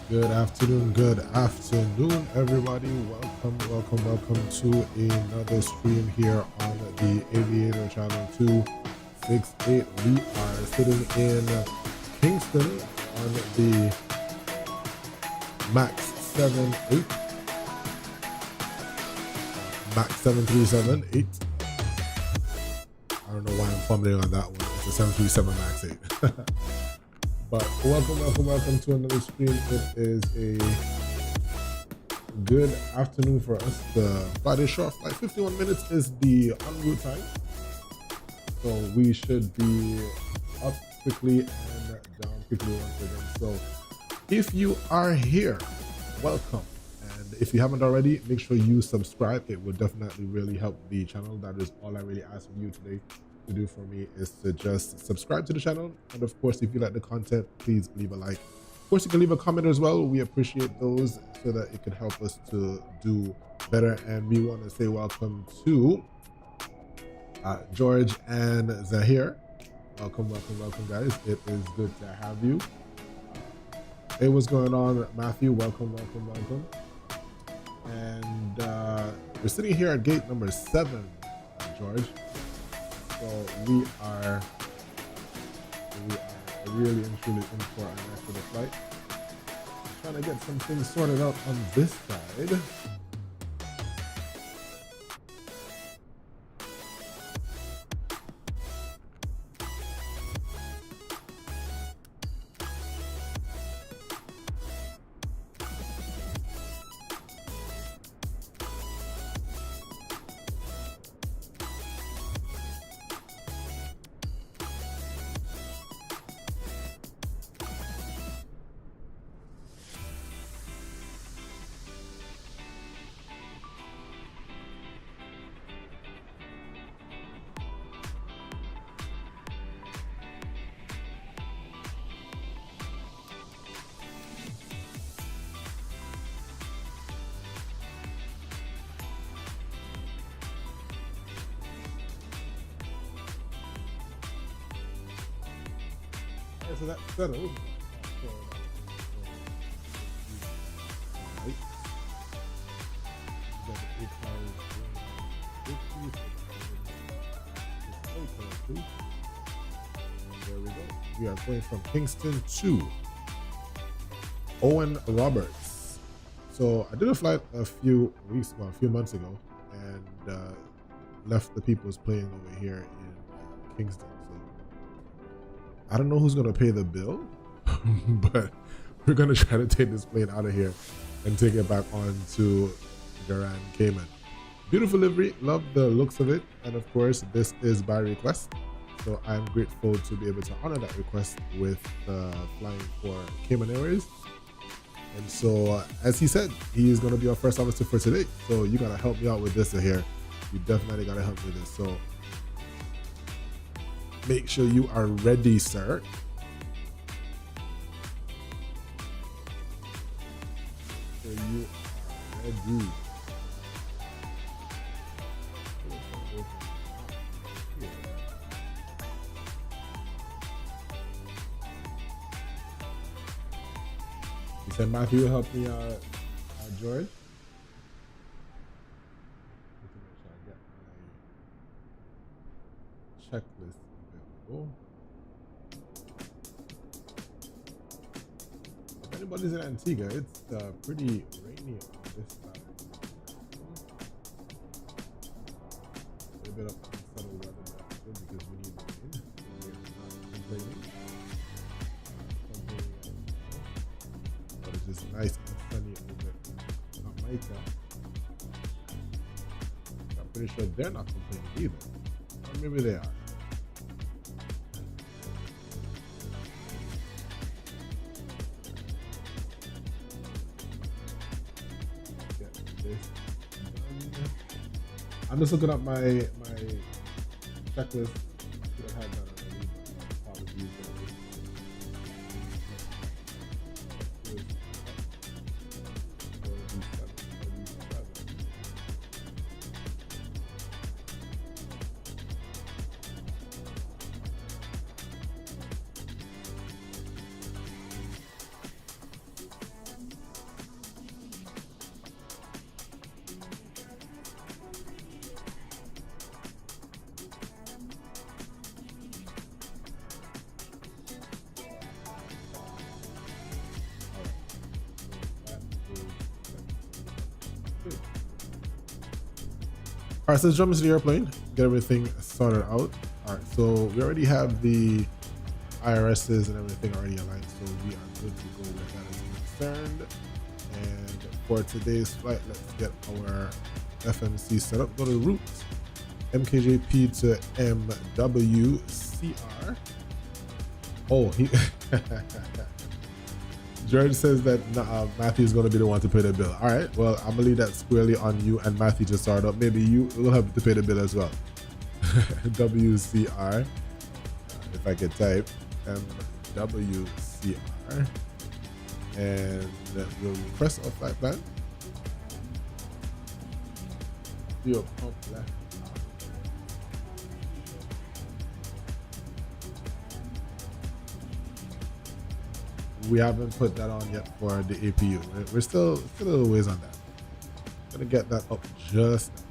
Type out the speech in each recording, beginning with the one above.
Good afternoon, everybody. Welcome to another stream here on the Aviator Channel 268. We are sitting in Kingston on the MAX 78, MAX 737-8. I don't know why I'm fumbling on that one. It's a 737 MAX 8. But welcome to another stream. It is a good afternoon for us. The Friday short flight, 51 minutes is the en route time. So we should be up quickly and down quickly once again. So if you are here, welcome. And if you haven't already, make sure you subscribe. It will definitely really help the channel. That is all I really ask of you today to do for me, is to just subscribe to the channel. And of course, if you like the content, please leave a like. Of course, you can leave a comment as well. We appreciate those so that it can help us to do better. And we want to say welcome to George and Zahir. Welcome guys. It is good to have you. Hey, what's going on, Matthew? Welcome. And we're sitting here at gate number 7, George. So we are really and truly in for a nice little flight. Trying to get some things sorted out on this side. So that's settled. There we go. We are going from Kingston to Owen Roberts. So I did a flight a few months ago, and left the people's plane over here in Kingston. I don't know who's going to pay the bill, but we're going to try to take this plane out of here and take it back on to Grand Cayman. Beautiful livery, love the looks of it. And of course, this is by request. So I'm grateful to be able to honor that request with flying for Cayman Airways. And so, as he said, he is going to be our first officer for today. So you got to help me out with this here. You definitely got to help me with this. So make sure you are ready, sir. So you are ready. You said Matthew will help me out, George. Checklist. If anybody's in Antigua, it's pretty rainy on this side. A bit of unsettled weather, that's good because we need the rain. We're not complaining. But it's just nice and sunny over in Jamaica. I'm pretty sure they're not complaining either. Or maybe they are. I'm just looking up my checklist. Should have had that already, but apologies. All right, so let's jump into the airplane, get everything sorted out. All right, so we already have the IRSs and everything already aligned, so we are good to go where that is concerned. And for today's flight, let's get our FMC set up. Go to route MKJP to MWCR. Oh, he George says that Matthew is going to be the one to pay the bill. All right, well, I'm gonna leave that squarely on you and Matthew to start up. Maybe you will have to pay the bill as well. WCR, if I could type MWCR, and we'll request our flight plan. Fuel pump left. We haven't put that on yet for the APU. We're still a little ways on that. Gonna get that up just now.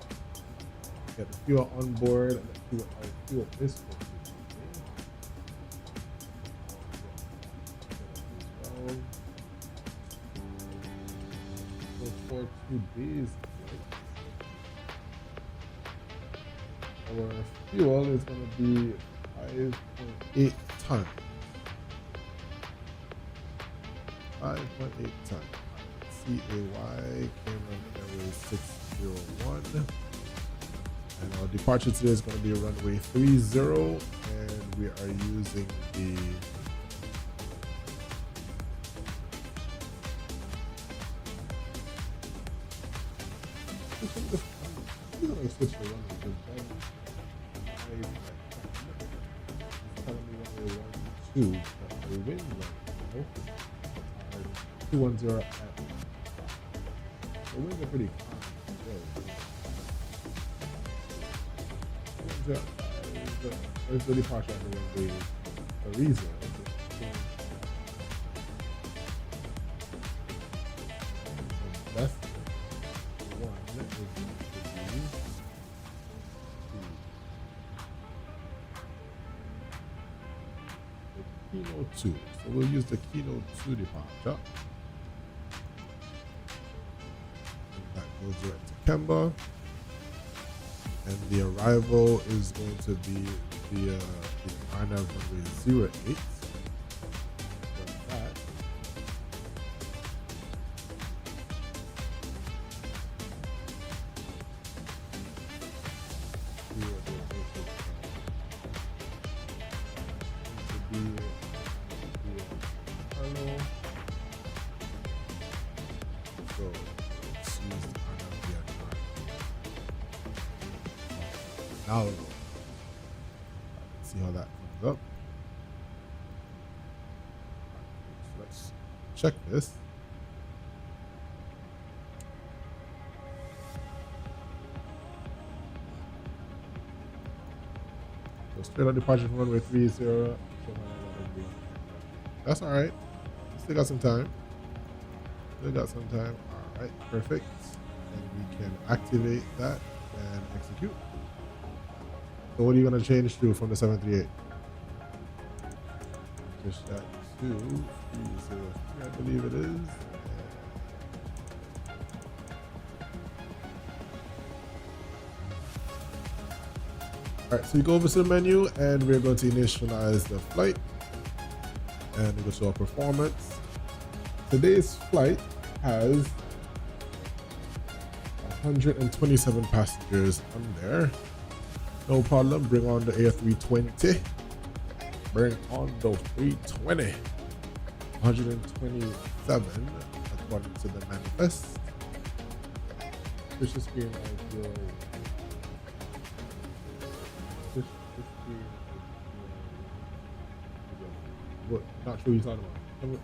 Get the fuel on board and let's see what our fuel is for. So for today's flight, our fuel is gonna be 5.8 tons. 5.8 ton. CAY Cameron Airways 601. And our departure today is going to be runway 30, and we are using the I'm going to switch the runway because it's telling me runway 1, 2, but the wind right now 210 at the winds are pretty calm. There's the departure of the runway for a reason. That's one is going to be the Keynote 2. So we'll use the Keynote 2 departure. Goes direct to Kemba, and the arrival is going to be the final runway 08. That. So let's use the now let's see how that comes up. So let's check this. So straight on departure from runway 30. That's all right. Still got some time. All right, perfect. And we can activate that and execute. So what are you going to change to from the 738? Push that to 303, I believe it is. All right, so you go over to the menu and we're going to initialize the flight. And we go to our performance. Today's flight has 127 passengers on there. No problem. Bring on the A320. Bring on the 320. 127 according to the manifest. Switch the screen as your what? Not sure what you're talking about. Tell me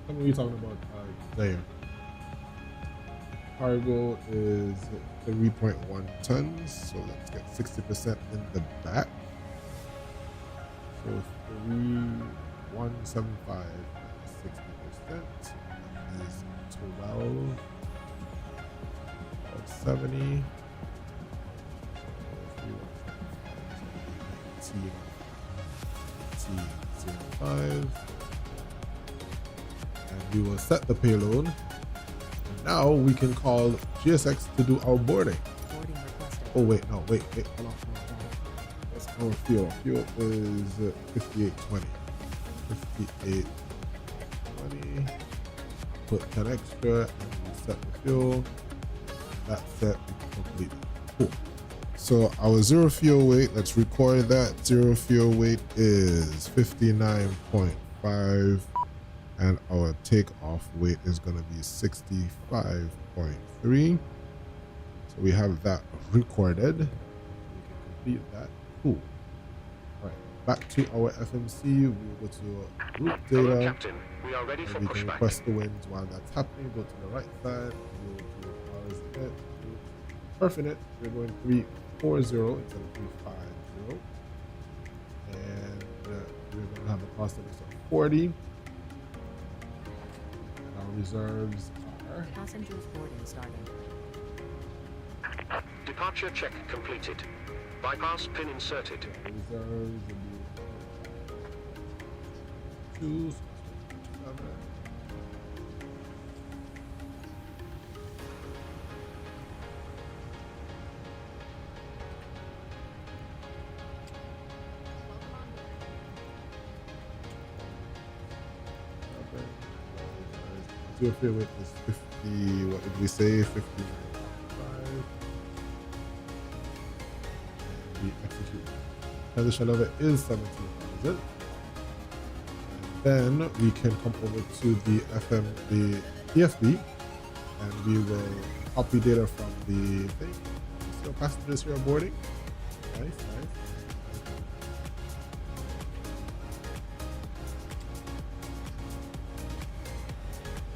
what you're talking about there. Cargo is 3.1 tons, so let's get 60% in the back. So 3175 60% is 1270. 05. And we will set the payload. And now we can call GSX to do our boarding. Boarding requested. Oh wait, no, wait, hold on. That's our fuel. Fuel is 5820. 5820. Put 10 extra and we set the fuel. That's set, we can complete it. Cool. So our zero fuel weight, let's record that. Zero fuel weight is 59.5 and our takeoff weight is going to be 65.3. So we have that recorded. We can complete that. Cool. All right, back to our FMC. We will go to route data. Hello, Captain. We are ready for we can pushback. request the winds while that's happening. Go to the right side. We'll do ours net. Perfect it. We're going 340 instead of 350. And we're going to have a cost of 40. And our reserves are... Passengers boarding starting. Departure check completed. Bypass pin inserted. Reserves will be 2, 7. Fuel fuel weight is 50, what did we say? 59.5. And we execute. Transition level is 17,000. Then we can come over to the EFB, and we will copy data from the thing. So passengers here are boarding. Nice.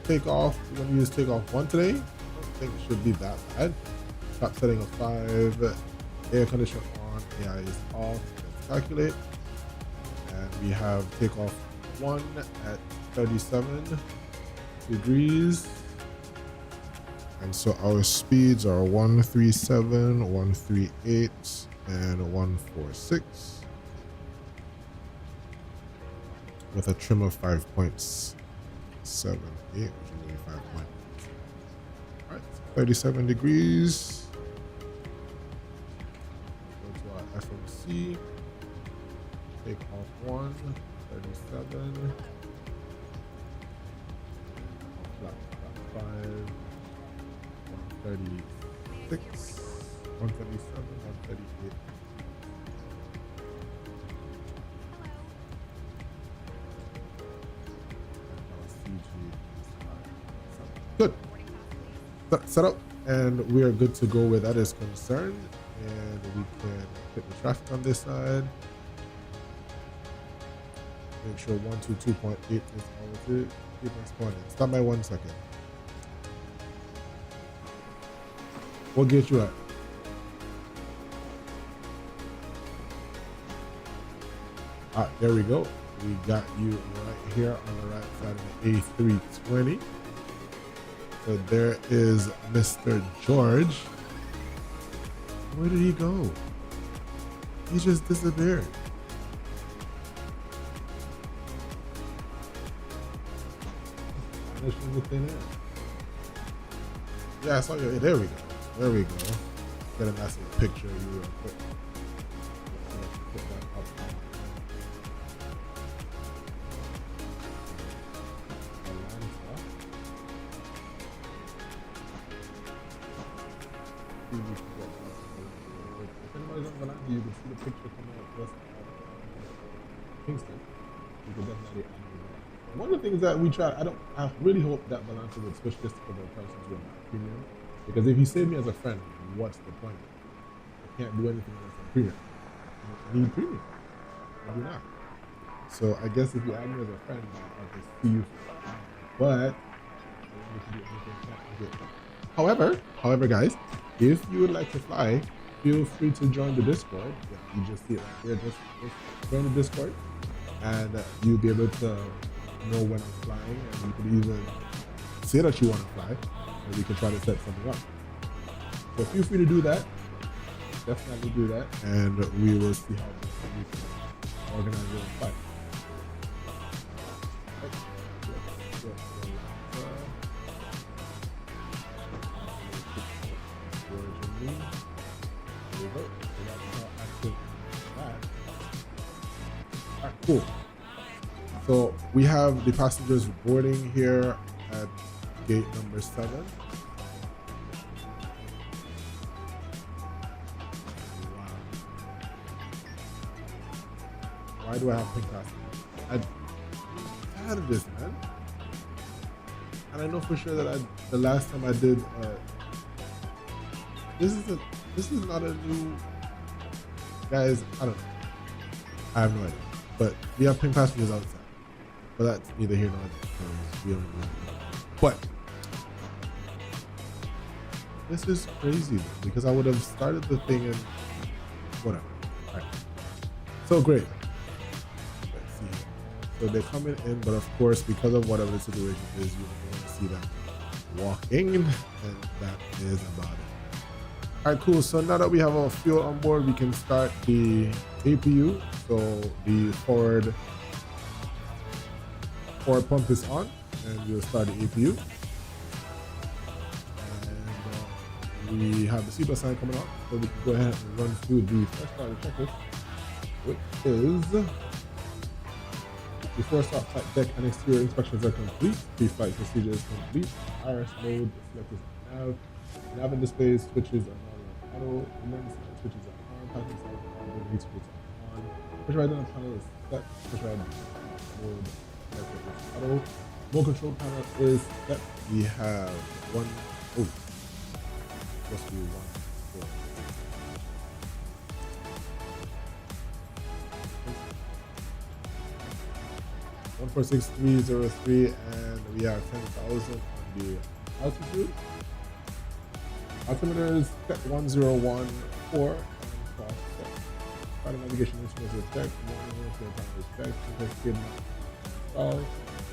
Takeoff, we're going to use takeoff 1 today. I don't think it should be that bad. Top setting of 5, air conditioner on, AI is off. Let's calculate. And we have takeoff 1 at 37 degrees. And so our speeds are 137, 138, and 146. With a trim of 5.78, which is only 5 points. All right, 37 degrees. Go to our FMC. Take off 1, 37. Flat 5, 136, 137, 138. Good. Set up, and we are good to go where that is concerned. And we can hit the traffic on this side. Make sure 122.8 is all keep responding. Stop by 1 second. What gate you at? Ah, there we go. We got you right here on the right side of the A320. So there is Mr. George. Where did he go? He just disappeared. Yeah, I saw you. There we go. There we go. Get a nice little picture of you real quick. Put that up. You can see the picture coming out just Kingston. You can definitely add that. One of the things that we try, I really hope that Volante would switch this for the persons who are not premium. Because if you save me as a friend, what's the point? I can't do anything unless I'm premium. I need premium. I do not. So I guess if you add me as a friend, I'll just see you. But however, guys, if you would like to fly, feel free to join the Discord. Yeah, you just see it right here. Just join the Discord, and you'll be able to know when I'm flying, and you can even say that you want to fly, and we can try to set something up. So feel free to do that. Definitely do that, and we will see how we can organize your flight. Cool. So we have the passengers boarding here at gate number 7. Wow. Why do I have pink passengers? I'm tired of this, man. And I know for sure that the last time I did this is not a new, guys. I don't know. I have no idea. But we have pink passengers outside. But that's neither here nor there. We don't know. But this is crazy, because I would have started the thing and whatever. All right. So great. Let's see. So they're coming in, but of course, because of whatever the situation is, you want to see them walking, and that is about it. All right, cool. So now that we have our fuel on board, we can start the APU. So the forward pump is on, and we'll start the APU. And we have the seatbelt sign coming up, so we can go ahead and run through the first part of the checklist, which is before stop flight deck and exterior inspections are complete, pre-flight procedure is complete, IRS mode selected nav, nav and display switches are now on auto, emergency switches are on, passenger side on, heat switches are on, push ride on panel is set, push ride mode auto, remote control panel is set. We have supposed to be 146,303, and we have 10,000 on the altitude. Altimeter is set 1014, and cross set. Final navigation instruments is checked, morning fuel panel is checked, compass skid installed.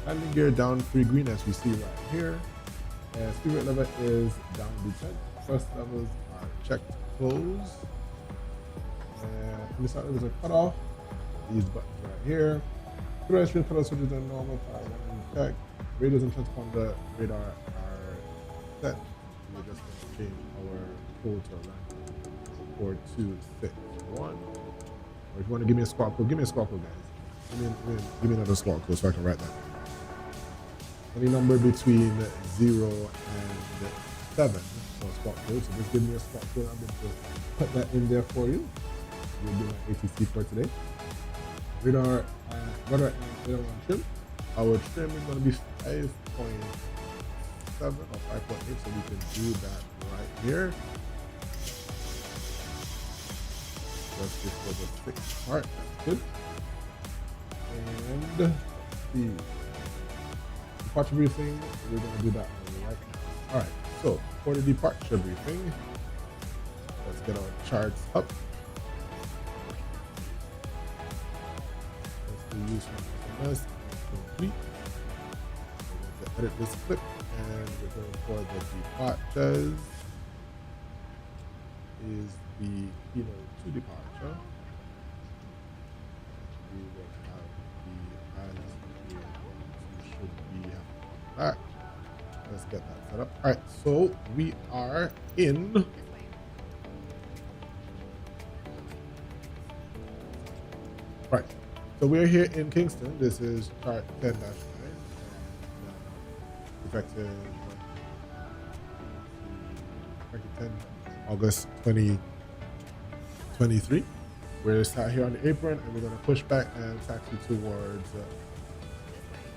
Landing gear down 3 green, as we see right here. And speed rate level is down to 10. Thrust levels are checked, closed. And this side levels are cut off. These buttons right here. Pedestrian pedal switches are normal, power one check. Radios and transponder radar are set. We're just going to change our code to land 4261. Or if you want to give me a squawk code, give me a squawk code, guys. Give me another squawk code so I can write that. Any number between 0 and 7 for squawk code. So just give me a squawk code. I'm going to put that in there for you. We'll do my ATC for today. Radar and radar on trim. Our trim is going to be 5.7 or 5.8, so we can do that right here. Just before the 6th part. That's good. And the departure briefing, we're going to do that right now. All right, so for the departure briefing, let's get our charts up. Let's use some SMS complete. We're going to edit this clip, and we're going for the departures. Is the keynote 2 departure. We will have the island here. Should be back. Let's get that set up. All right, so we are in right. So we're here in Kingston. This is chart 10-9, effective 10 August 2023. We're sat here on the apron, and we're going to push back and taxi towards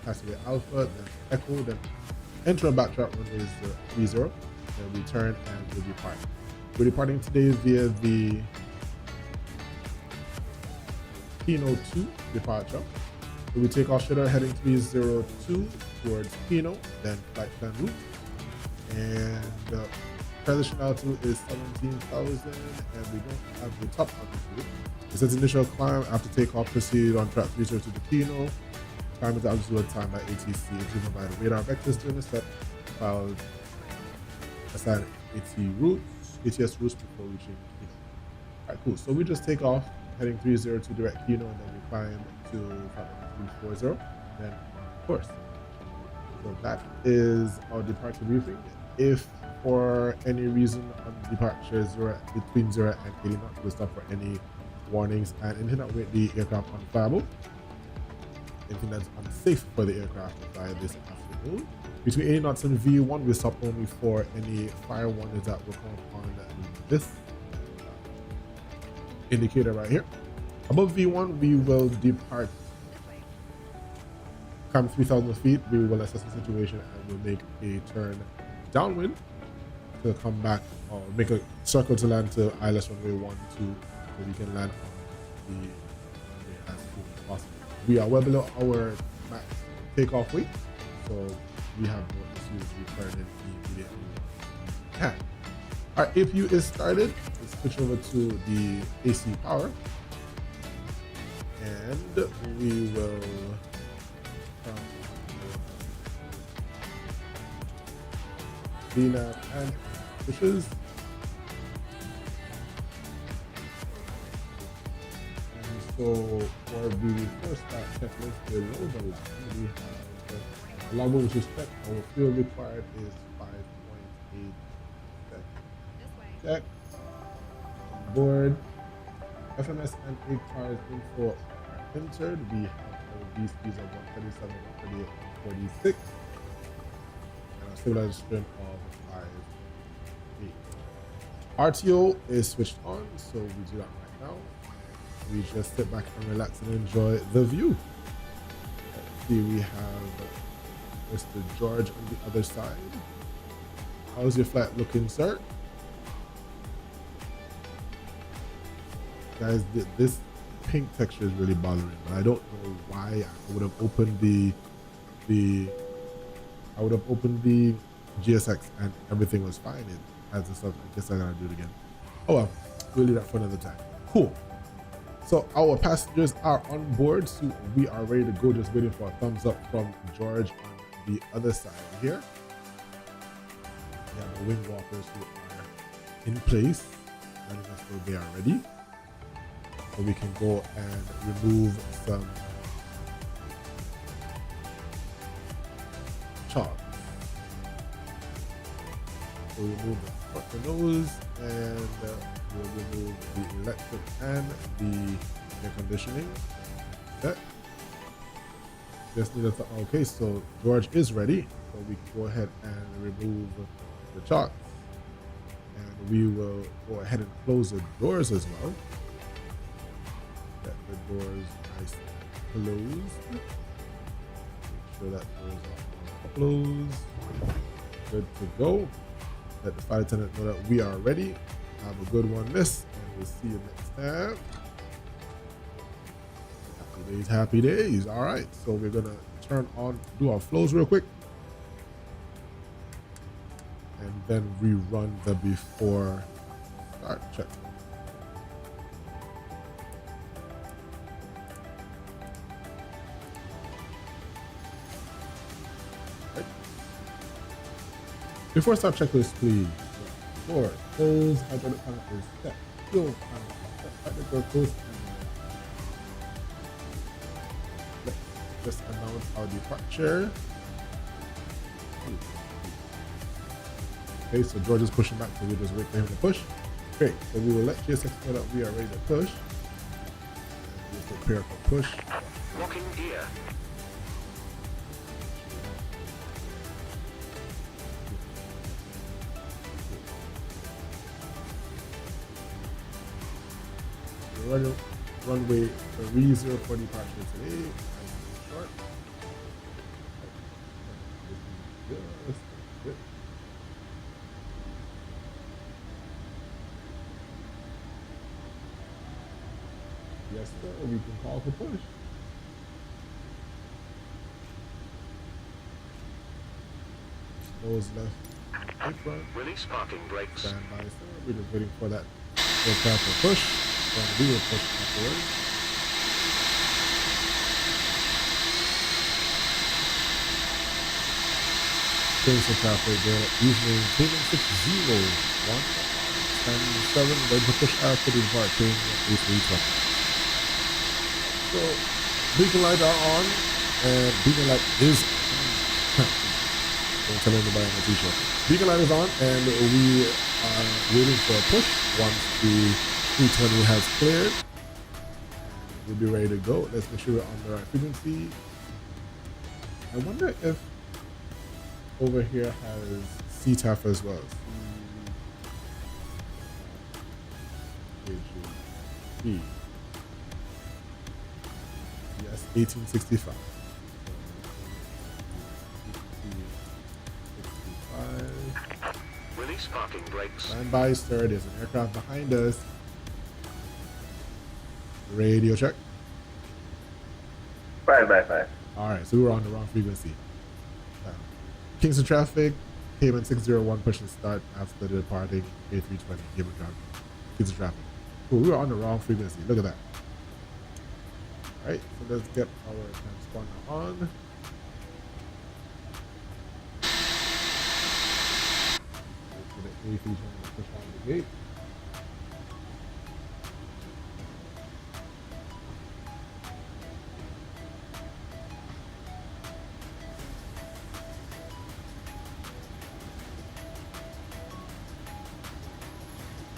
taxiway Alpha, then Echo, then enter a backtrack runway 30, then we turn and we'll depart. We're departing today via the Kino 2 departure. So we take off straight out heading 302 towards Kino, then flight plan route. And transition altitude is 17,000, and we don't have the top altitude. It says initial climb after takeoff, proceed on track 302 to Kino. Climb is altitude at time by ATC, driven by the radar vectors during the set, filed assign ATS routes before reaching Kino. All right, cool. So we just take off heading 302 direct Kino, and then we climb to 340, then of course. So that is our departure briefing. If for any reason on departure between 0 and 80 knots, we'll stop for any warnings and anything that will make the aircraft unflyable. anything that's unsafe for the aircraft to fly this afternoon. Between 80 knots and V1, we stop only for any fire warnings that will come on this indicator right here. Above V1, we will depart. Come 3,000 feet, we will assess the situation and we'll make a turn downwind to come back, or make a circle to land to ILS runway 12, so we can land on the runway as soon as possible. We are well below our max takeoff weight, so we have no issues returning immediately. Our APU is started. Let's switch over to the AC power, and we will VNAV and pushes. And so for the first start checklist below the line, we have the logbook, which is checked. Our fuel required is 5.8 seconds. Check. On board. FMS and ACARS info are entered. We have our V speeds of 137, 138, 146. And our stabilizer trim of 5.8. RTO is switched on, so we do that right now. We just sit back and relax and enjoy the view. Let's see, we have Mr. George on the other side. How's your flight looking, sir? Guys, this pink texture is really bothering me, but I don't know why. I would have opened the GSX and everything was fine. It has this stuff. I guess I gotta do it again. Oh well, we'll leave that for another time. Cool. So our passengers are on board, so we are ready to go. Just waiting for a thumbs up from George on the other side here. We have the wing walkers who are in place, letting us know they are ready. So we can go and remove some chalk. So we remove the nose, and we'll remove the electric and the air conditioning. Okay. Just need to, okay, so George is ready. So we can go ahead and remove the chalk. And we will go ahead and close the doors as well. Get the doors nice and closed. Make sure that doors are closed. Good to go. Let the flight attendant know that we are ready. Have a good one, miss, and we'll see you next time. Happy days, happy days. All right, so we're gonna turn on, do our flows real quick, and then rerun the before start check. Before start checklist, please. Door close, hydraulic panel is set. Fuel panel set. Hydraulic door close. Let's just announce our departure. Okay, so George is pushing back, so we just wait for him to push. Great, so we will let GSX know that we are ready to push. And we'll prepare for push. Locking gear. Runway 30 for departure today. Short. Yes, sir. We can call for push. Nose left. Apron. Release parking brakes. Stand by, sir. We're just waiting for that aircraft to push. Then we will push afterwards. Change the traffic there. Using maintaining 601. Standing 7. Ready to push after the departing A320. So, beacon lights are on. And beacon light is on. Don't tell anybody on the t-shirt. Beacon light is on, and we are waiting for a push. Once the 320 has cleared, we'll be ready to go. Let's make sure we're on the right frequency. I wonder if over here has CTAF as well. CAY601. Yes, 1865. 1865. Release parking brakes. Stand by, sir. There's an aircraft behind us. Radio check. 5. All right, so we were on the wrong frequency. Kingston traffic, Cayman 601 pushing start after the departing A320. Given traffic. Kingston traffic. Cool, we were on the wrong frequency. Look at that. All right, so let's get our transponder on. Wait for the A320 to push on the gate.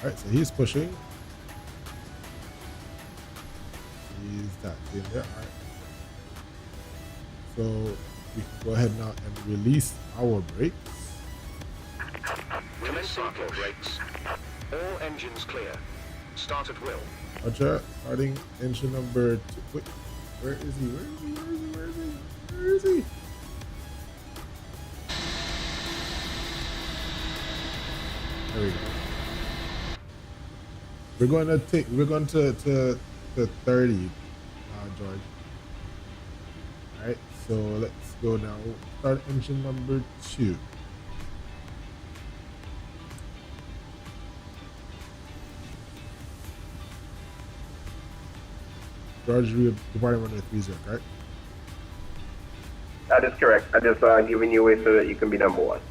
All right, so he's pushing. He's tapped in there. All right. So we can go ahead now and release our brakes. Release parking brakes. All engines clear. Start at will. Roger. Starting engine number 2. Wait, where is he? Where is he? Where is he? Where is he? Where is he? There we go. We're going to 30, George. All right, so let's go now. Start engine number 2. George, we're departing runway 30, correct? That is correct. I just giving you away so that you can be number 1.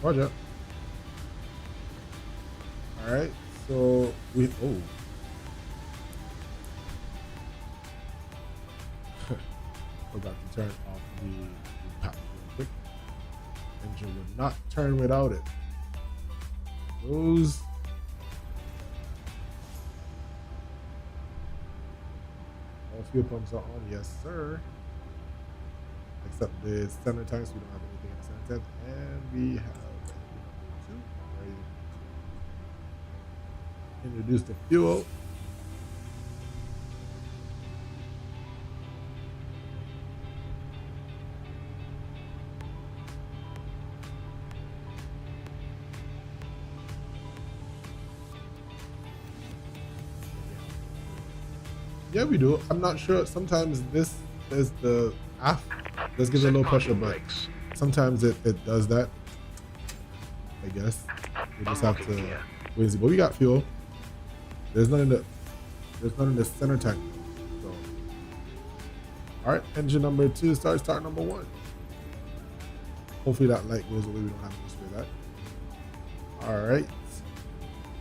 Roger. All right. So we forgot to turn off the power real quick. Engine will not turn without it. Those all fuel pumps are on, yes sir. Except the center tanks, we don't have anything in the center tank, and we have engine number 2 ready. Introduce the fuel. Yeah, we do. I'm not sure. Sometimes this is the aft. This gives a low pressure, but sometimes it does that. I guess we just have to wait and see. But we got fuel. There's none in the center tank. So, all right, engine number 2 start number 1. Hopefully that light goes away. We don't have to spray that. All right,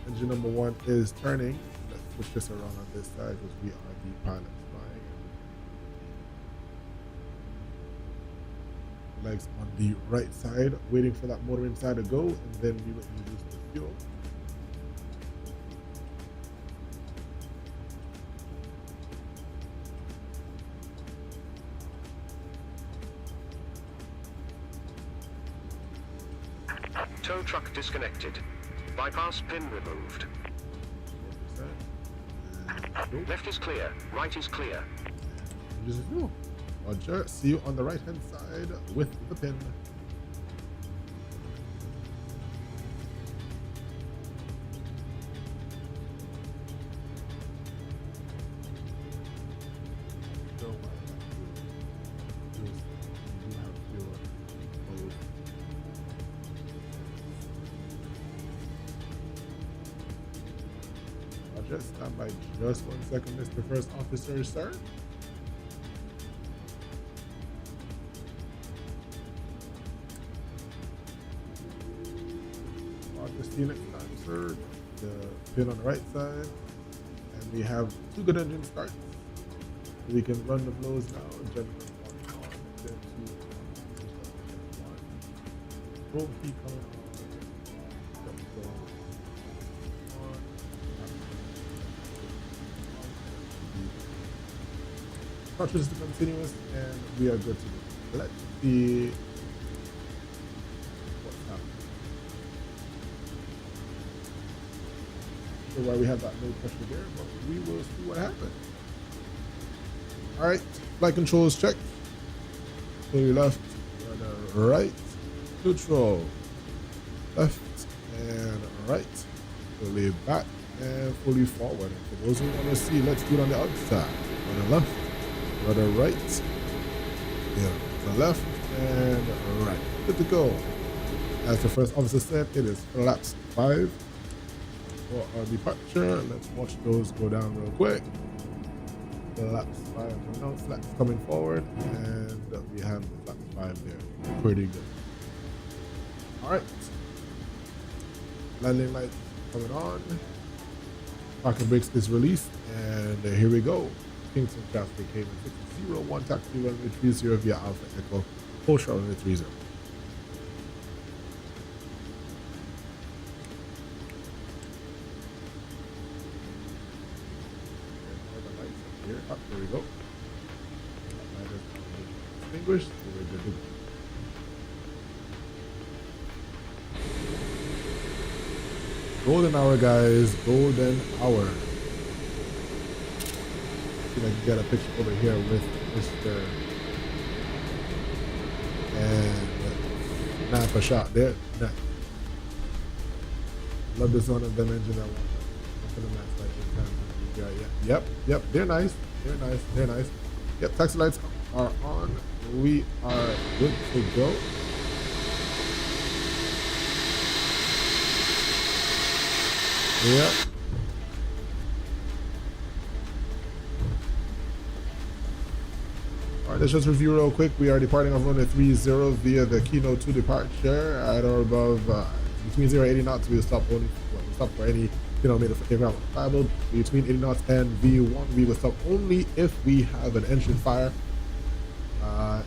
engine number 1 is turning. Let's switch this around on this side because we are the pilots flying. Legs on the right side, waiting for that motor inside to go, and then we will introduce the fuel. Tow truck disconnected. Bypass pin removed. Left is clear. Right is clear. Roger. See you on the right hand side with the pin. Stand by just 1 second, Mr. First Officer, sir. Just see next time, sir. The pin on the right side, and we have 2 good engine starts. We can run the flows now. Gentlemen, 1 on, then 2 on, 1. Probe key coming on. Cartridge is continuous, and we are good to go. let's see what's happening. So why we have that no pressure there, but we will see what happens. All right, flight controls checked. Fully left, rudder right, neutral, left and right, fully back and fully forward. And for those who want to see, let's do it on the outside. Rudder left, rudder right, yeah, the left and right. Good to go. As the first officer said, it is flaps 5 for our departure. Let's watch those go down real quick. Flaps 5 now, flaps coming forward, and we have the flap 5 there. Pretty good. All right. Landing lights coming on. Parking brakes is released, and here we go. Kingston traffic came in 601 taxi runway 30 via Alpha Echo, full short runway 30. Here, up, there we go. Extinguished, so we're good to go. Golden hour, guys, golden hour. See if I can get a picture over here with Mr. and Napa shot there. Nice. Love this one of them engine I want. For the max like Yep, they're nice. They're nice. Yep, taxi lights are on. We are good to go. Yep. All right, let's just review real quick. We are departing off runway 30 via the Keynote 2 departure at or above between 0 and 80 knots. We'll stop only stop for any made of aircraft flyable. Between 80 knots and V1, we will stop only if we have an engine fire.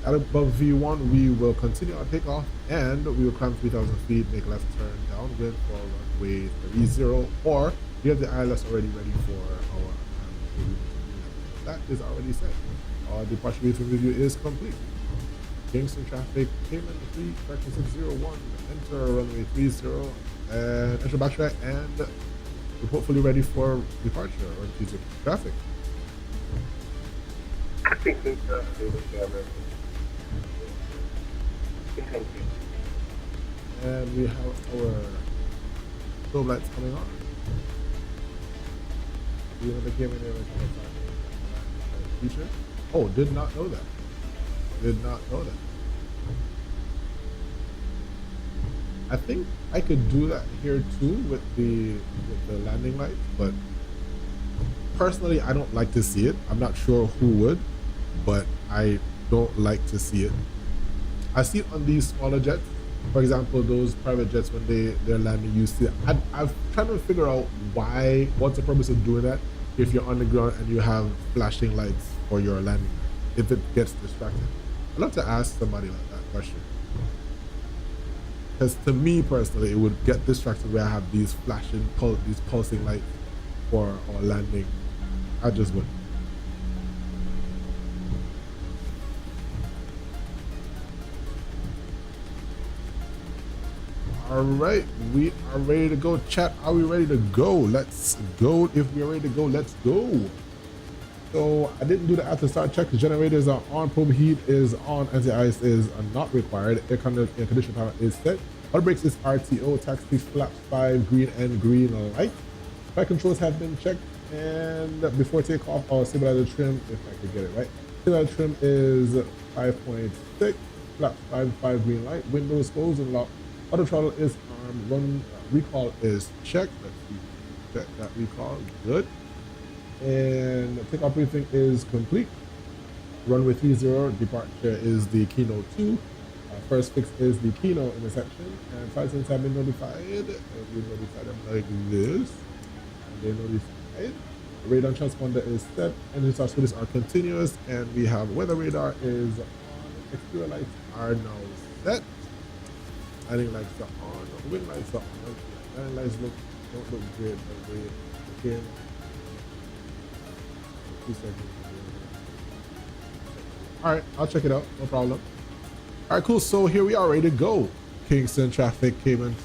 At above V1, we will continue our takeoff and we will climb 3,000 feet, make a left turn downwind for runway 30, or we have the ILS already ready for our that is already set. Our departure briefing review is complete. Kingston traffic, Cayman 3, correction 601, enter runway 30, and enter backtrack, and we're hopefully ready for departure or future traffic. And we have our strobe lights coming on. You know, they came in there like feature. Oh, did not know that. Did not know that. I think I could do that here too with the landing lights, but personally I don't like to see it. I'm not sure who would, but I don't like to see it. I see it on these smaller jets. For example, those private jets, when they're landing, you see it. I've tried to figure out what's the purpose of doing that if you're on the ground and you have flashing lights for your landing, if it gets distracted. I'd love to ask somebody like that question. Because to me personally, it would get distracted where I have these flashing, these pulsing lights for our landing. I just wouldn't. All right, we are ready to go. Chat, are we ready to go? Let's go. If we're ready to go, let's go. So I didn't do the after start check. The generators are on, probe heat is on, anti-ice is not required. Air conditioning power is set. Auto brakes is RTO, taxi flaps 5, green and green light. Flight controls have been checked, and before takeoff, our stabilizer trim, if I could get it right. Stabilizer trim is 5.6, flaps 5 green light, windows closed and locked. Auto throttle is armed, run recall is checked. Let's see, check that recall, good. And takeoff briefing is complete. Runway 30 departure is the Keynote 2. First fix is the Keynote intersection, and flight attendants have been notified. We notified them like this, and they notified. Radar transponder is set, engine start switches are continuous, and we have weather radar is on. Exterior lights are now set. Landing lights are on. Wind lights are on. Landing lights don't look great, but they again. 2 seconds. All right, I'll check it out. No problem. All right, cool. So here we are ready to go. Kingston traffic Cayman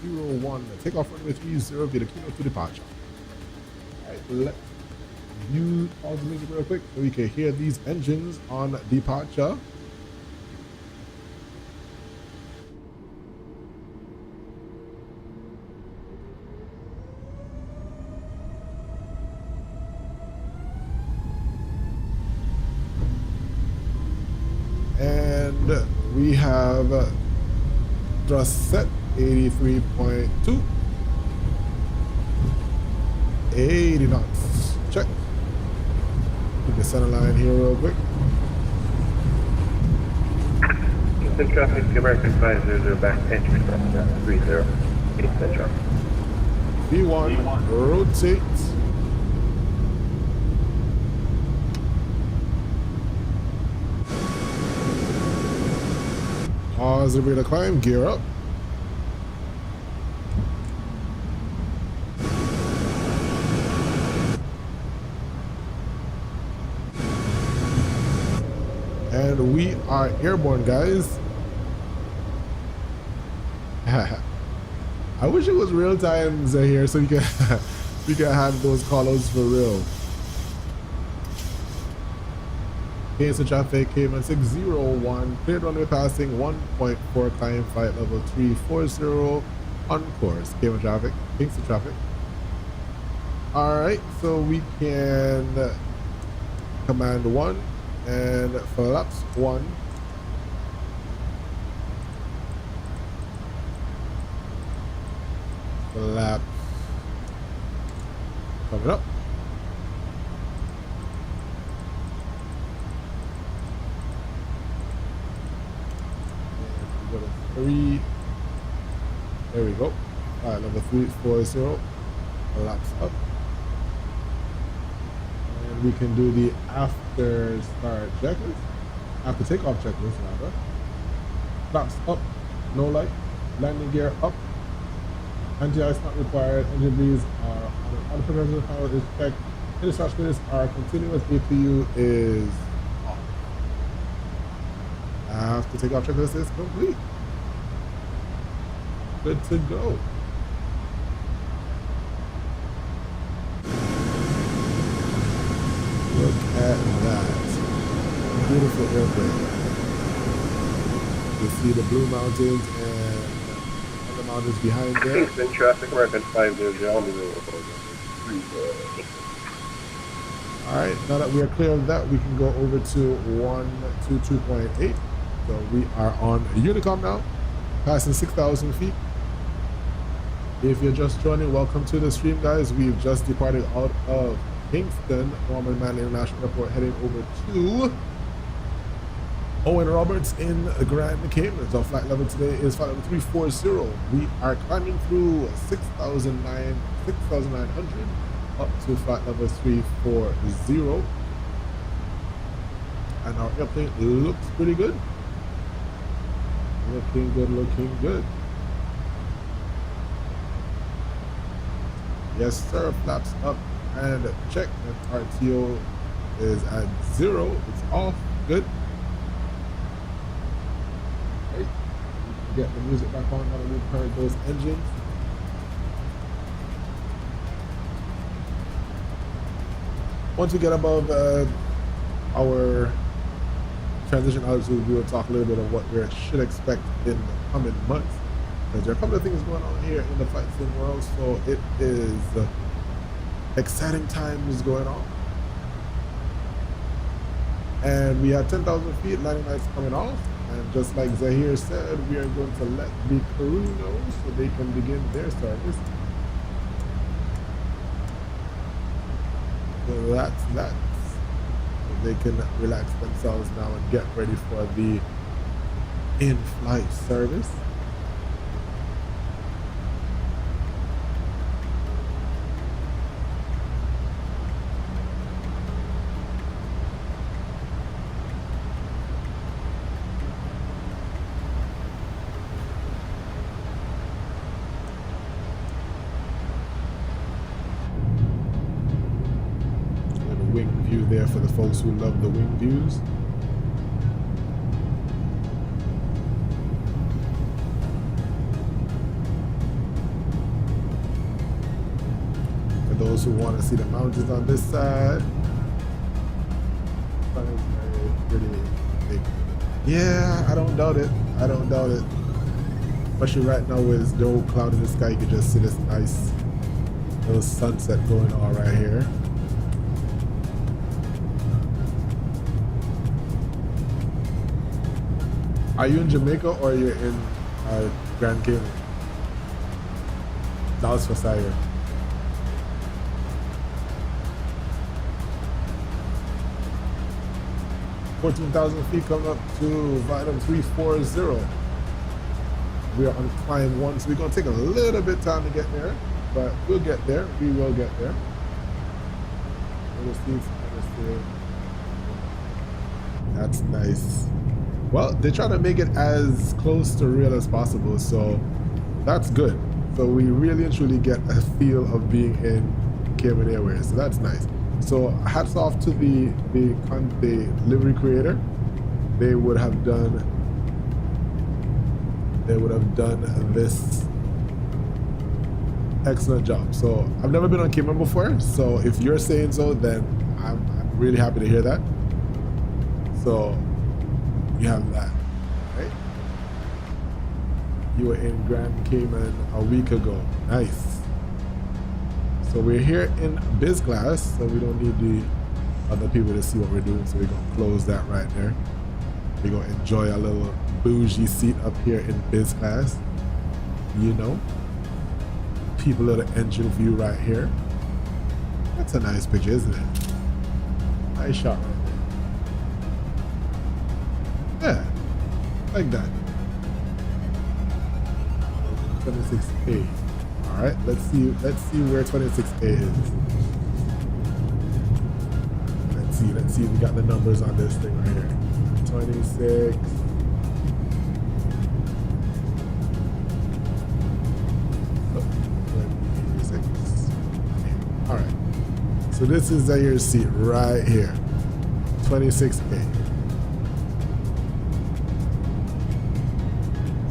601. Takeoff runway 30 via the keynote to departure. All right, let's view pause the music real quick so we can hear these engines on departure. And we have thrust set 83.2, 80 knots. Check. Keep the center line here real quick. Kingston traffic, American 500 back entry from 30. Kingston traffic. V1, rotate. Pause the radar climb, gear up. And we are airborne, guys. I wish it was real times here so we can we can have those callouts for real. Kingston traffic Cayman 601, cleared runway passing 1.4, climb flight level 340 on course. Cayman traffic, Kingston traffic. All right, so we can command 1 and flaps 1. Flaps coming up. Go to 3. There we go. All right, level 340. Flaps up. And we can do the after start checklist. After takeoff checklist, rather. Flaps up. No light. Landing gear up. Anti-ice not required. Engine bleeds are on. Auto progressive power is checked. Dispatch minutes are continuous. APU is off. After takeoff checklist is complete. Good to go. Look at that. Beautiful airplane. You see the blue mountains and other mountains behind there. Kingston traffic, American 500 on the road. Alright, now that we are clear of that, we can go over to 122.8. So we are on Unicom now, passing 6,000 feet. If you're just joining, welcome to the stream, guys. We've just departed out of Kingston, Norman Manley International Airport, heading over to Owen Roberts in Grand Cayman. Our flight level today is flight level 340. We are climbing through 6,900 up to flight level 340. And our airplane looks pretty good. Looking good, looking good. Yes, sir. Flaps up and check. And RTO is at 0. It's off. Good. Okay. Get the music back on now that we've heard those engines. Once we get above our transition altitude, we will talk a little bit of what we should expect in the coming months. Because there are a couple of things going on here in the flight sim world, so it is exciting times going on. And we have 10,000 feet, landing lights coming off. And just like Zahir said, we are going to let the crew know so they can begin their service. So that's that. So they can relax themselves now and get ready for the in-flight service. There for the folks who love the wing views. those who want to see the mountains on this side. Sun is very pretty big. Yeah, I don't doubt it. I don't doubt it. Especially right now with no cloud in the sky, you can just see this nice little sunset going on right here. Are you in Jamaica or are you in Grand Cayman? Dallas for Sire. $14,000 feet coming up to Vitam 340. We are on climb 1, so we're going to take a little bit of time to get there, but we'll get there. We will get there. That's nice. Well, they try to make it as close to real as possible, so that's good. So we really and truly get a feel of being in Cayman Airways, so that's nice. So hats off to the livery creator. They would have done this excellent job. So I've never been on Cayman before, so if you're saying so, then I'm really happy to hear that. So you have that, right? You were in Grand Cayman a week ago. Nice. So we're here in biz class, so we don't need the other people to see what we're doing. So we're gonna close that right there. We're gonna enjoy our little bougie seat up here in biz class. You know, people of the engine view right here. That's a nice picture, isn't it? Nice shot right there. Yeah, like that. 26A. All right, let's see where 26A is. Let's see if we got the numbers on this thing right here. 26. Oh, 26. All right. So this is your seat right here. 26A.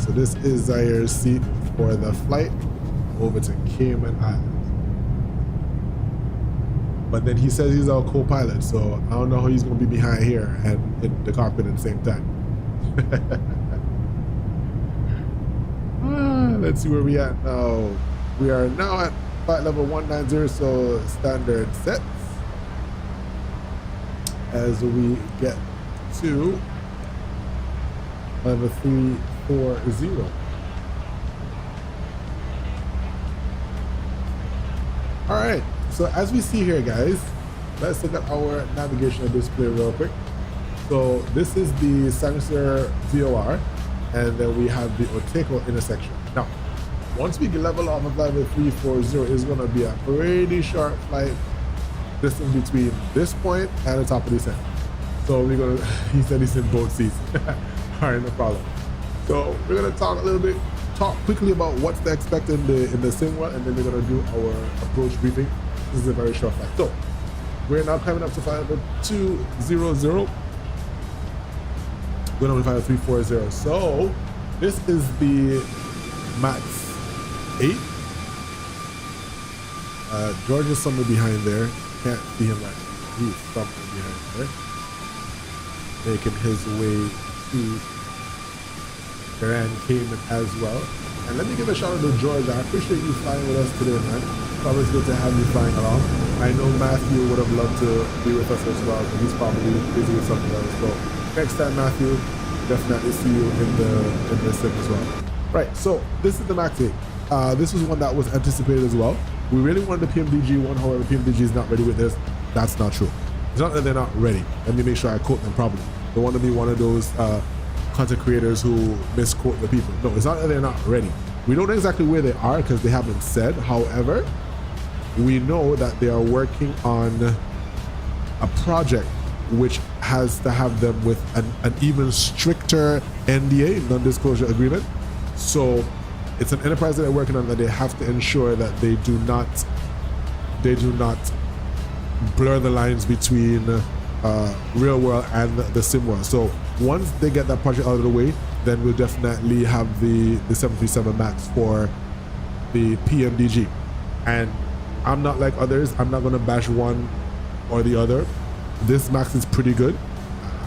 So this is your seat for the flight over to Cayman Islands. But then he says he's our co-pilot, so I don't know how he's going to be behind here and in the cockpit at the same time. Let's see where we at now. We are now at flight level 190, so standard sets. As we get to level 340. All right, so as we see here, guys, let's look at our navigational display real quick. So this is the sensor VOR, and then we have the Oteco intersection. Now, once we level off of level 340, it's going to be a pretty short flight distance between this point and the top of the descent. So we're going to, he said he's in both seats. All right, no problem. So we're going to talk quickly about what's to expect in the sim world, and then we're going to do our approach briefing. This is a very short flight. So we're now climbing up to flight level 200. We're going to flight 340. So this is the MAX 8. George is somewhere behind there. Can't see him right now. He's somewhere behind there, making his way to Grand Cayman as well. And let me give a shout out to George. I appreciate you flying with us today, man. It's always good to have you flying along. I know Matthew would have loved to be with us as well, but he's probably busy with something else. So next time, Matthew, definitely see you in the sim as well. Right, so this is the MAX 8. This was one that was anticipated as well. We really wanted the PMDG one, however, PMDG is not ready with this. That's not true. It's not that they're not ready. Let me make sure I quote them properly. They want to be one of those content creators who misquote the people. No, it's not that they're not ready. We don't know exactly where they are because they haven't said. However, we know that they are working on a project which has to have them with an even stricter NDA, non-disclosure agreement. So it's an enterprise that they're working on that they have to ensure that they do not blur the lines between real world and the sim world. So once they get that project out of the way, then we'll definitely have the 737 MAX for the PMDG. And I'm not like others. I'm not gonna bash one or the other. This Max is pretty good.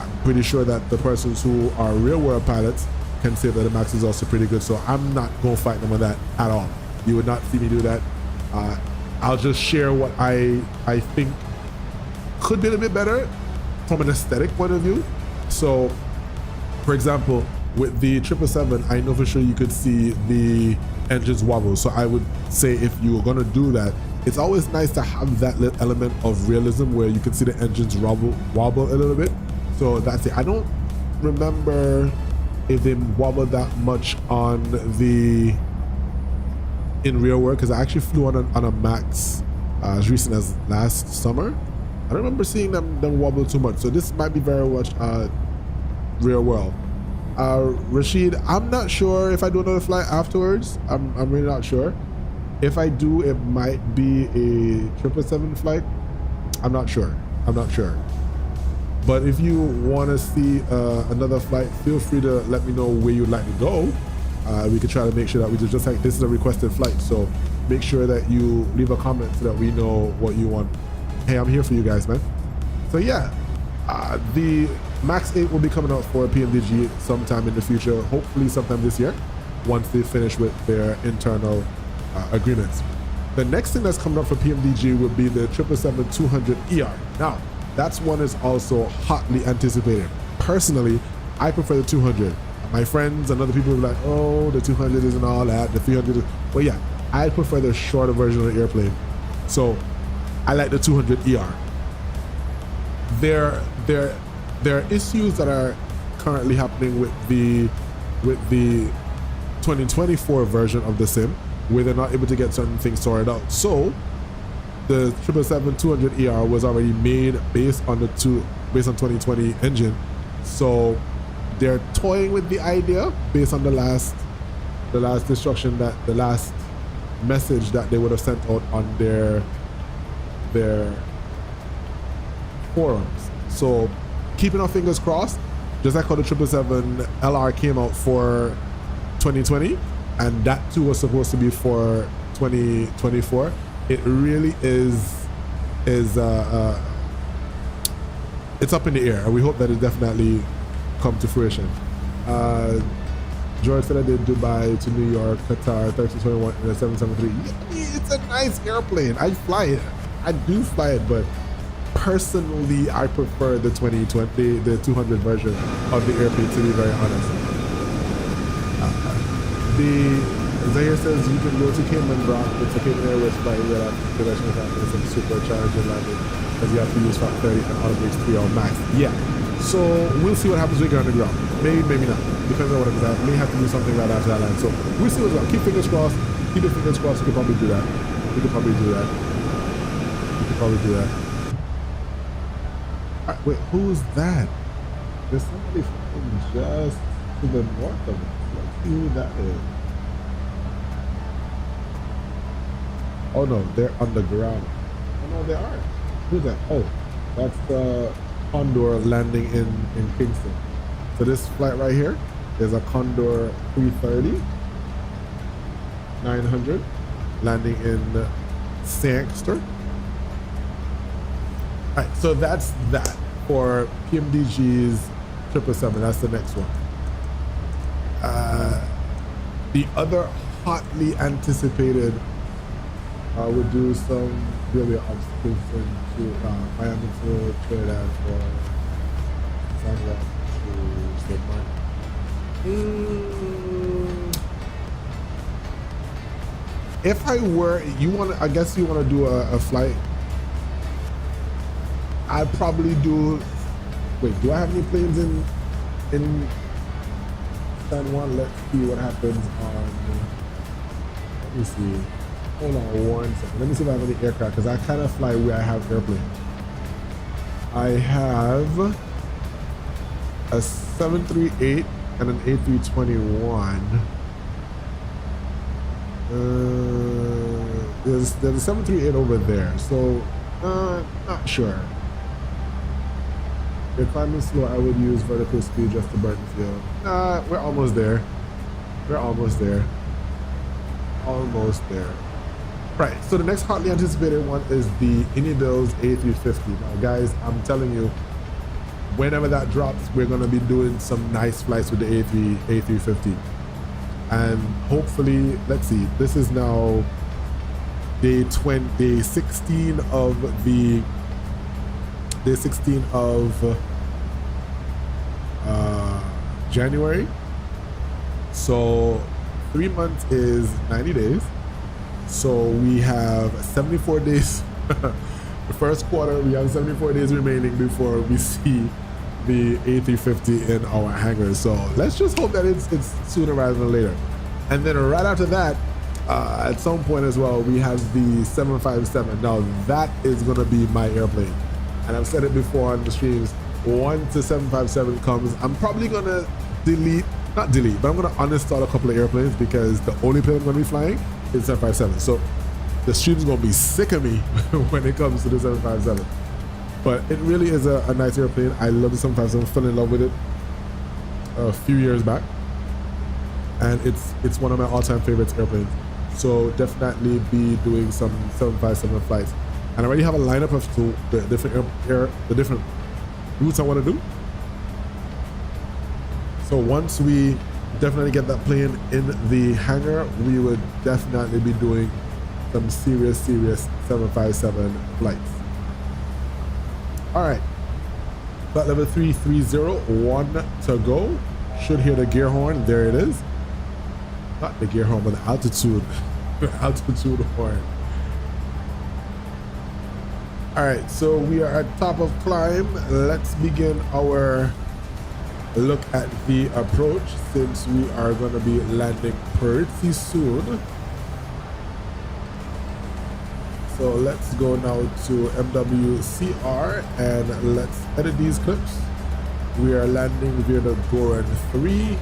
I'm pretty sure that the persons who are real world pilots can say that the Max is also pretty good. So I'm not gonna fight them on that at all. You would not see me do that. I'll just share what I think could be a little bit better from an aesthetic point of view. So, for example, with the 777, I know for sure you could see the engines wobble. So I would say if you were gonna do that, it's always nice to have that little element of realism where you can see the engines wobble a little bit. So that's it. I don't remember if they wobble that much on the in real world, because I actually flew on a Max as recent as last summer. I don't remember seeing them wobble too much. So this might be very much real world. Rashid, I'm not sure if I do another flight afterwards. I'm really not sure. If I do, it might be a 777 flight. I'm not sure. But if you want to see another flight, feel free to let me know where you'd like to go. We could try to make sure that we do just like this is a requested flight. So make sure that you leave a comment so that we know what you want. Hey, I'm here for you guys, man. So yeah, the Max 8 will be coming out for PMDG sometime in the future, hopefully sometime this year, once they finish with their internal agreements. The next thing that's coming up for PMDG will be the 777-200ER. Now, that's one is also hotly anticipated. Personally, I prefer the 200. My friends and other people are like, oh, the 200 isn't all that, the 300 is, well, yeah, I prefer the shorter version of the airplane. So I like the 200ER. There are issues that are currently happening with the 2024 version of the sim, where they're not able to get certain things sorted out. So the 777-200ER was already made based on 2020 engine. So they're toying with the idea based on the last instruction, that the last message that they would have sent out on their forums. So keeping our fingers crossed, just like how the 777LR came out for 2020, and that too was supposed to be for 2024. It really is it's up in the air, and we hope that it definitely come to fruition. George said I did Dubai to New York, Qatar, 1321 in a 773. Yeah, it's a nice airplane. I fly it. I do fly it, but personally, I prefer the 2020, the 200 version of the airplane, to be very honest. Zahir says you can go to Cayman Rock. It's a Cayman Airways flight where production happens and supercharger landing, because you have to use Mach 30 and automatic 3 on max. Yeah. So we'll see what happens when we get on the ground. Maybe, maybe not. Depends on what it is. May have to do something right after that land. So we'll see what's up. Keep fingers crossed. Keep your fingers crossed. We could probably do that. We could probably do that. All right, wait, who's that? There's somebody from just to the north of us. Let's see who that is. Oh no, they're underground. Oh no, they aren't. Who's that? Oh, that's the Condor landing in Kingston. So this flight right here is a Condor 330 900 landing in Sangster. All right, so that's that for PMDG's 777. That's the next one. The other hotly anticipated would do some really obstacles into Miami to Trinidad or San Juan to St. Martin. If I were, I guess you want to do a flight. I'd probably do. Wait, do I have any planes in San Juan? Let's see what happens on. Let me see. Hold on 1 second. Let me see if I have any aircraft, because I kind of fly where I have airplanes. I have a 738 and an A321. There's a 738 over there, so not sure. If climbing slow, I would use vertical speed just to burn fuel. We're almost there. Almost there. Right, so the next hotly anticipated one is the Inibill's A350. Now guys, I'm telling you, whenever that drops, we're gonna be doing some nice flights with the A350. And hopefully, let's see, this is now day 16 of the January. So 3 months is 90 days. So we have 74 days. The first quarter, we have 74 days remaining before we see the A350 in our hangars. So let's just hope that it's sooner rather than later. And then right after that, at some point as well, we have the 757. Now that is gonna be my airplane. And I've said it before on the streams, once the 757 comes, I'm probably gonna not delete, but I'm gonna uninstall a couple of airplanes because the only plane I'm gonna be flying is 757. So the stream's gonna be sick of me when it comes to the 757. But it really is a nice airplane. I love the 757, fell in love with it a few years back. And it's one of my all-time favorites airplanes. So definitely be doing some 757 flights. And I already have a lineup of the different routes I want to do. So once we definitely get that plane in the hangar, we would definitely be doing some serious 757 flights. All right, flight level 330, 1 to go. Should hear the gear horn. There it is. Not the gear horn, but the altitude altitude horn. All right, so we are at top of climb. Let's begin our look at the approach, since we are going to be landing pretty soon. So let's go now to MWCR and let's edit these clips. We are landing via the Goran 3.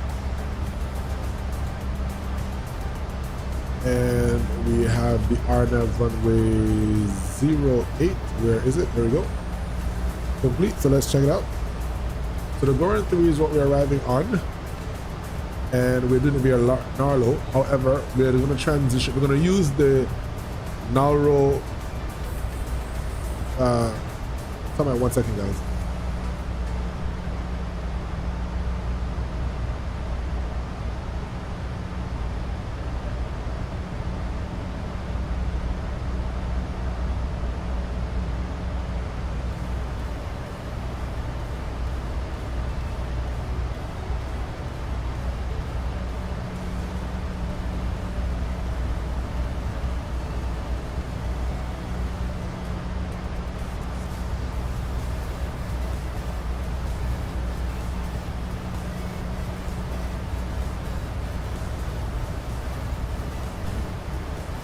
And we have the RNAV runway 08. Where is it? There we go. Complete. So let's check it out. So the Goran 3 is what we're arriving on. And we're doing it via Narlo. However, we're going to transition. We're going to use the Narlo. Come on, 1 second, guys.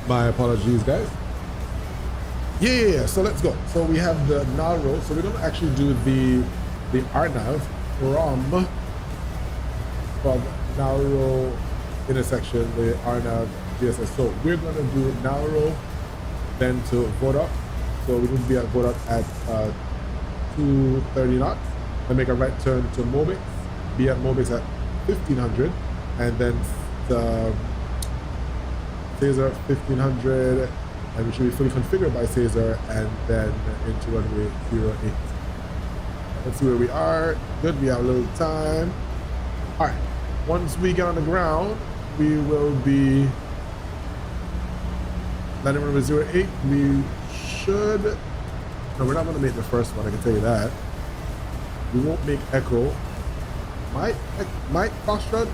My apologies, guys. Yeah. So let's go. So we have the Narro. So we're going to actually do the RNAV from Narro intersection, the RNAV GSS. So we're going to do Narro, then to Vodok. So we need to be at Vodok at 230 knots, and make a right turn to Mobix. Be at Mobix at 1500, and then Caesar 1500, and we should be fully configured by Caesar, and then into runway 08. Let's see where we are. Good, we have a little time. All right, once we get on the ground, we will be landing runway 08. We should, no, we're not going to make the first one, I can tell you that. We won't make Echo. Might Foxtrot?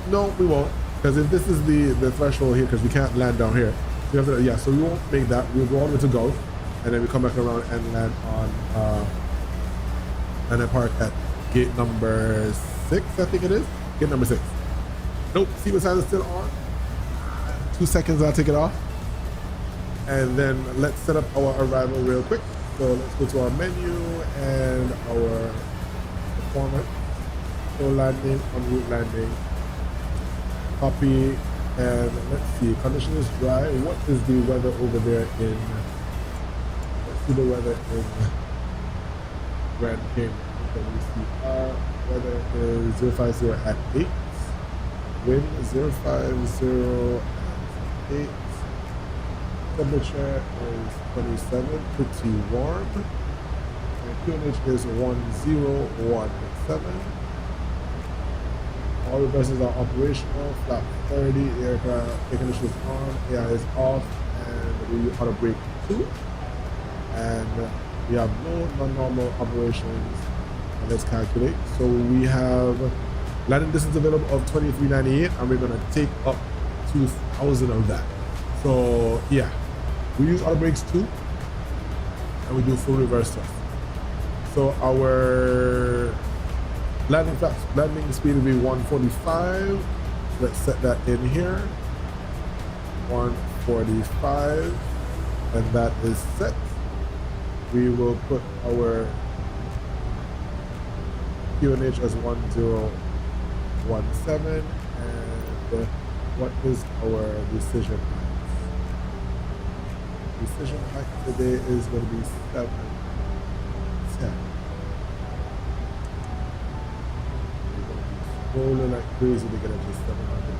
No, we won't. Because if this is the threshold here, because we can't land down here, we have to, yeah, so we won't make that. We'll go all the way to Gulf, and then we come back around and land on, and then park at gate number 6, I think it is. Gate number 6. Nope, seatbelt sign is still on. 2 seconds, I'll take it off. And then let's set up our arrival real quick. So let's go to our menu and our performance. So landing, en route landing. Copy, and let's see, condition is dry. What is the weather over there in, let's see the weather in Grand Cayman. WCR, weather is 050 at 8, wind 050 at 8, temperature is 27, pretty warm. And QNH is 1017. All reversers are operational. Flap 30, aircraft air conditioners on, AI is off, and we auto brake 2. And we have no non-normal operations. And let's calculate. So we have landing distance available of 2398, and we're gonna take up 2,000 of that. So yeah, we use auto brakes 2, and we do full reverse thrust. So our landing speed will be 145. Let's set that in here. 145, and that is set. We will put our QNH as 1017, and what is our decision height? Decision height today is going to be 710. We're going to be rolling like crazy to get up to 710.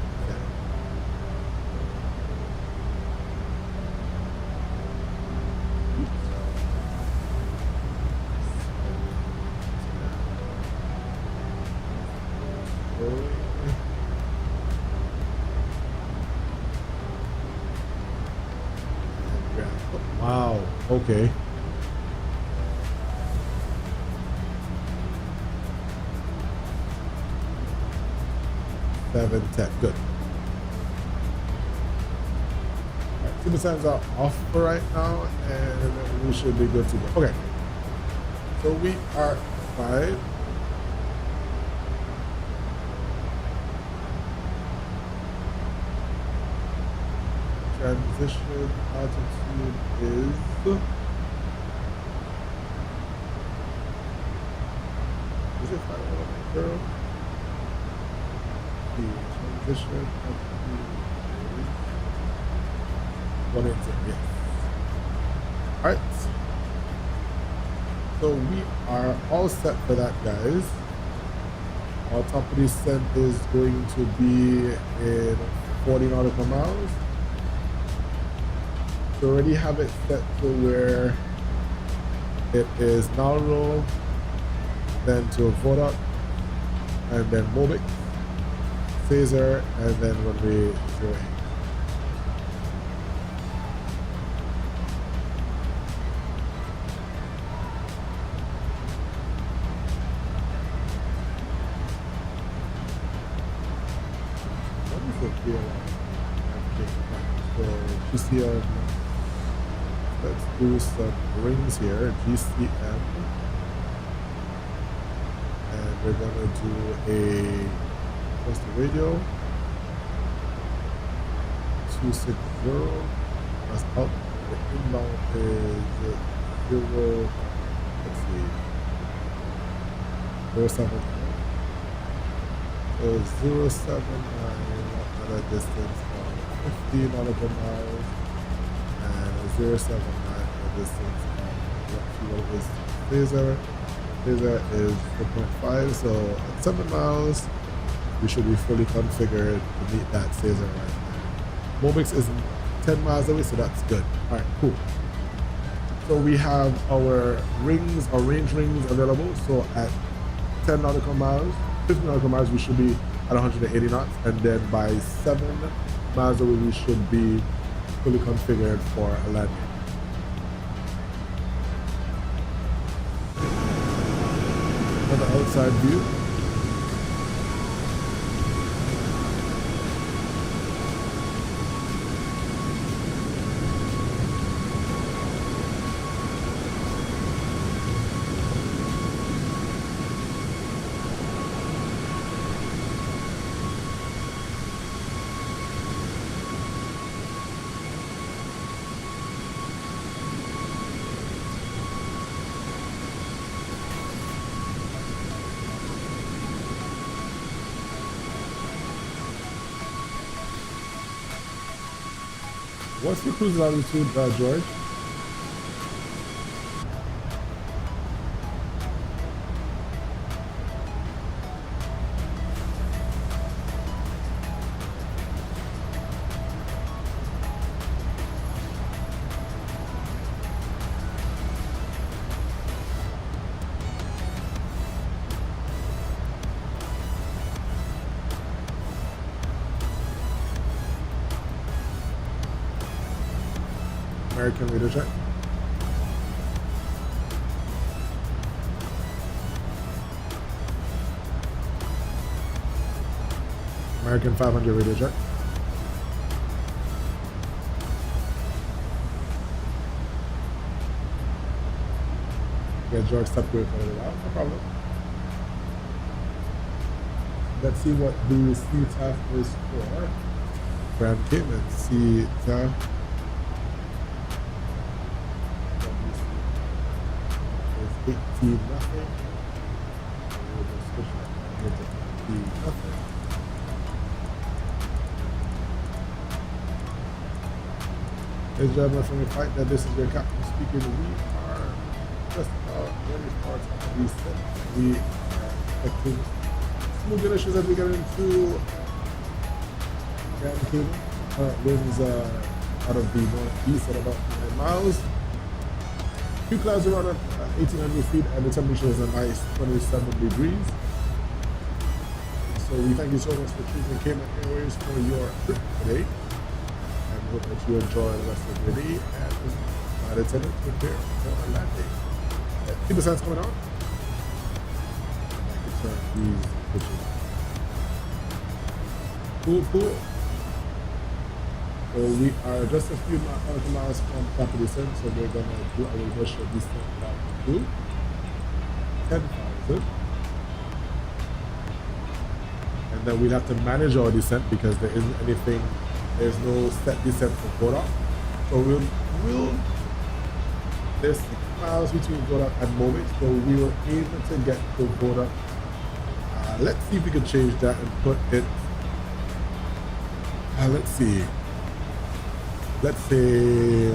Wow, okay. Seven, 10, good. Alright, super signs are off for right now, and we should be good to go. Okay, so we are fine. Transition altitude is it 5 girl? The transition altitude is 180, yes. Alright. So we are all set for that, guys. Our top of descent is going to be in 40 nautical miles. So already have it set to where it is now roll, then to Vodak, and then Mobic, Phaser, and then when we zero in. What is the VRAM? So GCM. Let's do some rings here, GCM, and we're gonna do what's the radio? 260. That's up. The inbound is 0. Let's see. 079. So 079 at a distance of 50 nautical miles. 079 distance what fuel is Phaser. Phaser is 4.5, so at 7 miles we should be fully configured to meet that Phaser right now. Mobix is 10 miles away, so that's good. Alright, cool. So we have our rings, our range rings available. So at 10 nautical miles, 50 nautical miles, we should be at 180 knots, and then by 7 miles away we should be fully configured for a landing. Another outside view. What's your cruise altitude, George? American radio check. American 500 radio check. Yeah, George separate for a while, no problem. Let's see what the CTAF is for. Grand Cayman, CTAF. Is 18 nothing. We'll just switch that here to 18 nothing. Ladies and gentlemen, from the fight that this is your captain speaking, we are just about ready for time reset. We are expecting smooth conditions as we get into Grand Cayman. Winds out of the northeast at about 9 miles. Few clouds around at 1,800 feet, and the temperature is a nice 27 degrees. So we thank you so much for choosing Cayman Airways for your trip today. And hope that you enjoy the rest of your day. And flight attendant, prepare for landing. Keep the sounds coming on. I can turn these pictures. Cool. So we are just a few miles from property descent, so we're gonna do our initial descent down to 10,000. And then we'll have to manage our descent because there isn't anything, there's no set descent for Kodak. So there's 6 miles between Kodak and Mobix, so we were able to get to Kodak. Let's see if we can change that and put it, let's see. Let's say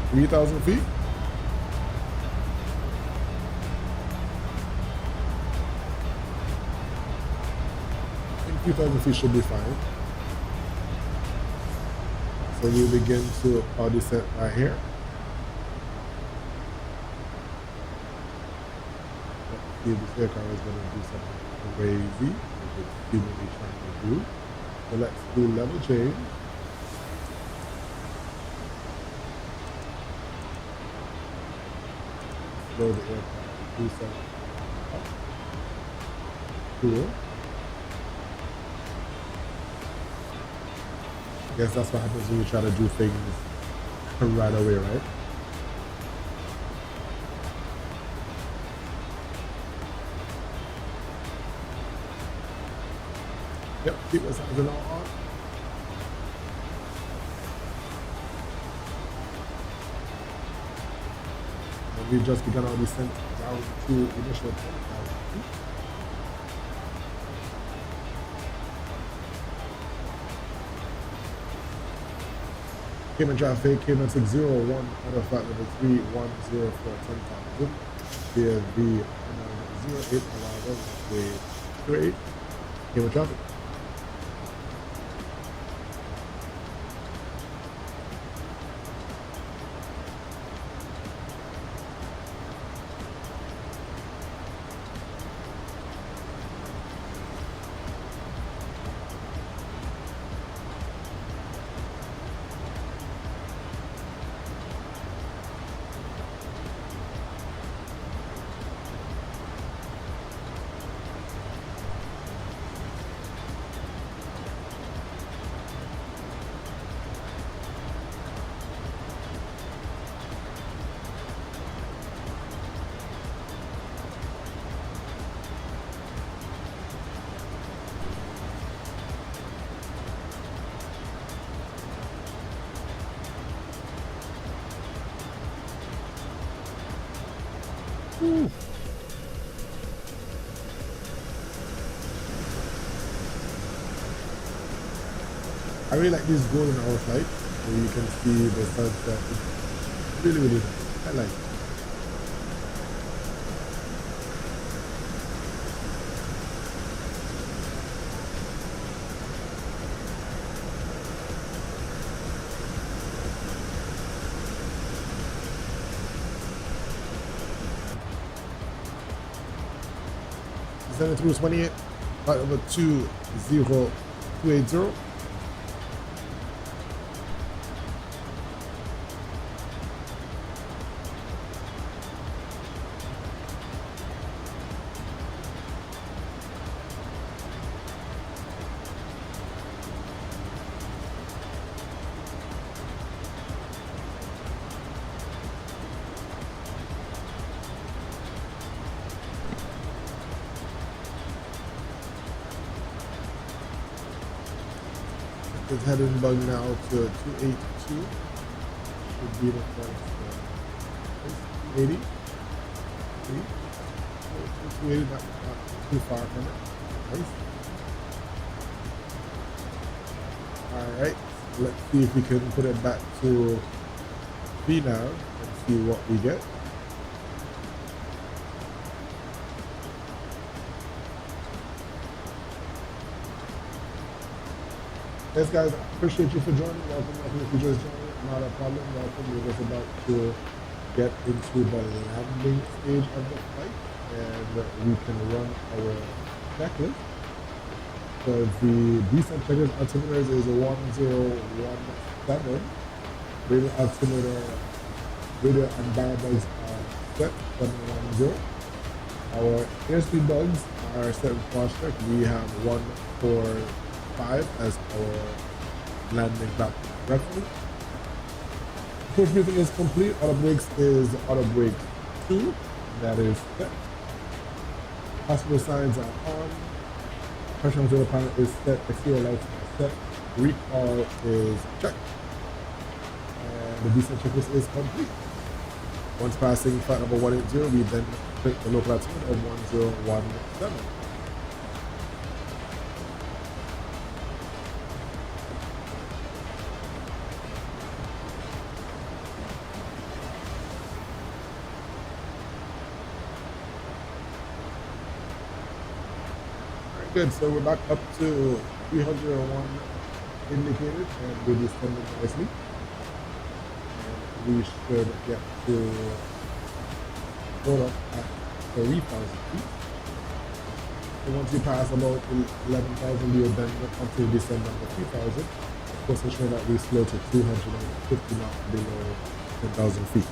3,000 feet. I think 3,000 feet should be fine. So we'll begin to our descent right here. Let's see if this aircraft is going to do something crazy, which it's seemingly trying to do. So let's do level change. Slow the aircraft, do something. Cool. I guess that's what happens when you try to do things right away, right? Yep, keep the sounds and all on. And we've just begun our descent down to initial 10,000 feet. Cayman traffic, Cayman 601, out of flight level 3104, 10,000. CSV 0908, arrival, way 28. Cayman traffic. Ooh. I really like this golden hour flight where you can see the sunset. It's really nice. I like it. Descending through 28, flight number 20280. is heading bug now to 282. Should be the first 280. 280, not too far from it. Nice. Alright, let's see if we can put it back to B now and see what we get. Yes, guys, appreciate you for joining. Welcome if you just joined. Not a problem. Welcome. We're just about to get into the landing stage of the flight, and we can run our checklist. So the decent checklist altimeters is 1017. Radio altimeter, radio and barrel bugs are set 710. Our airspeed bugs are set in cross check. We have 145 as our landing platform reference. Push briefing is complete. Auto brakes is auto brake 2. That is set. Passenger signs are on. Pressure control panel is set. Exterior lights are set. Recall is checked. And the decent checklist is complete. Once passing flight number 180, we then click the local altimeter of 1017. Good, so we're back up to 301 indicated, and we're descending nicely. And we should get to go up at 3,000 feet. So once you pass about 11,000, you'll then come to descend under 3,000. Of course, ensure that we slow to 250 knots below 10,000 feet.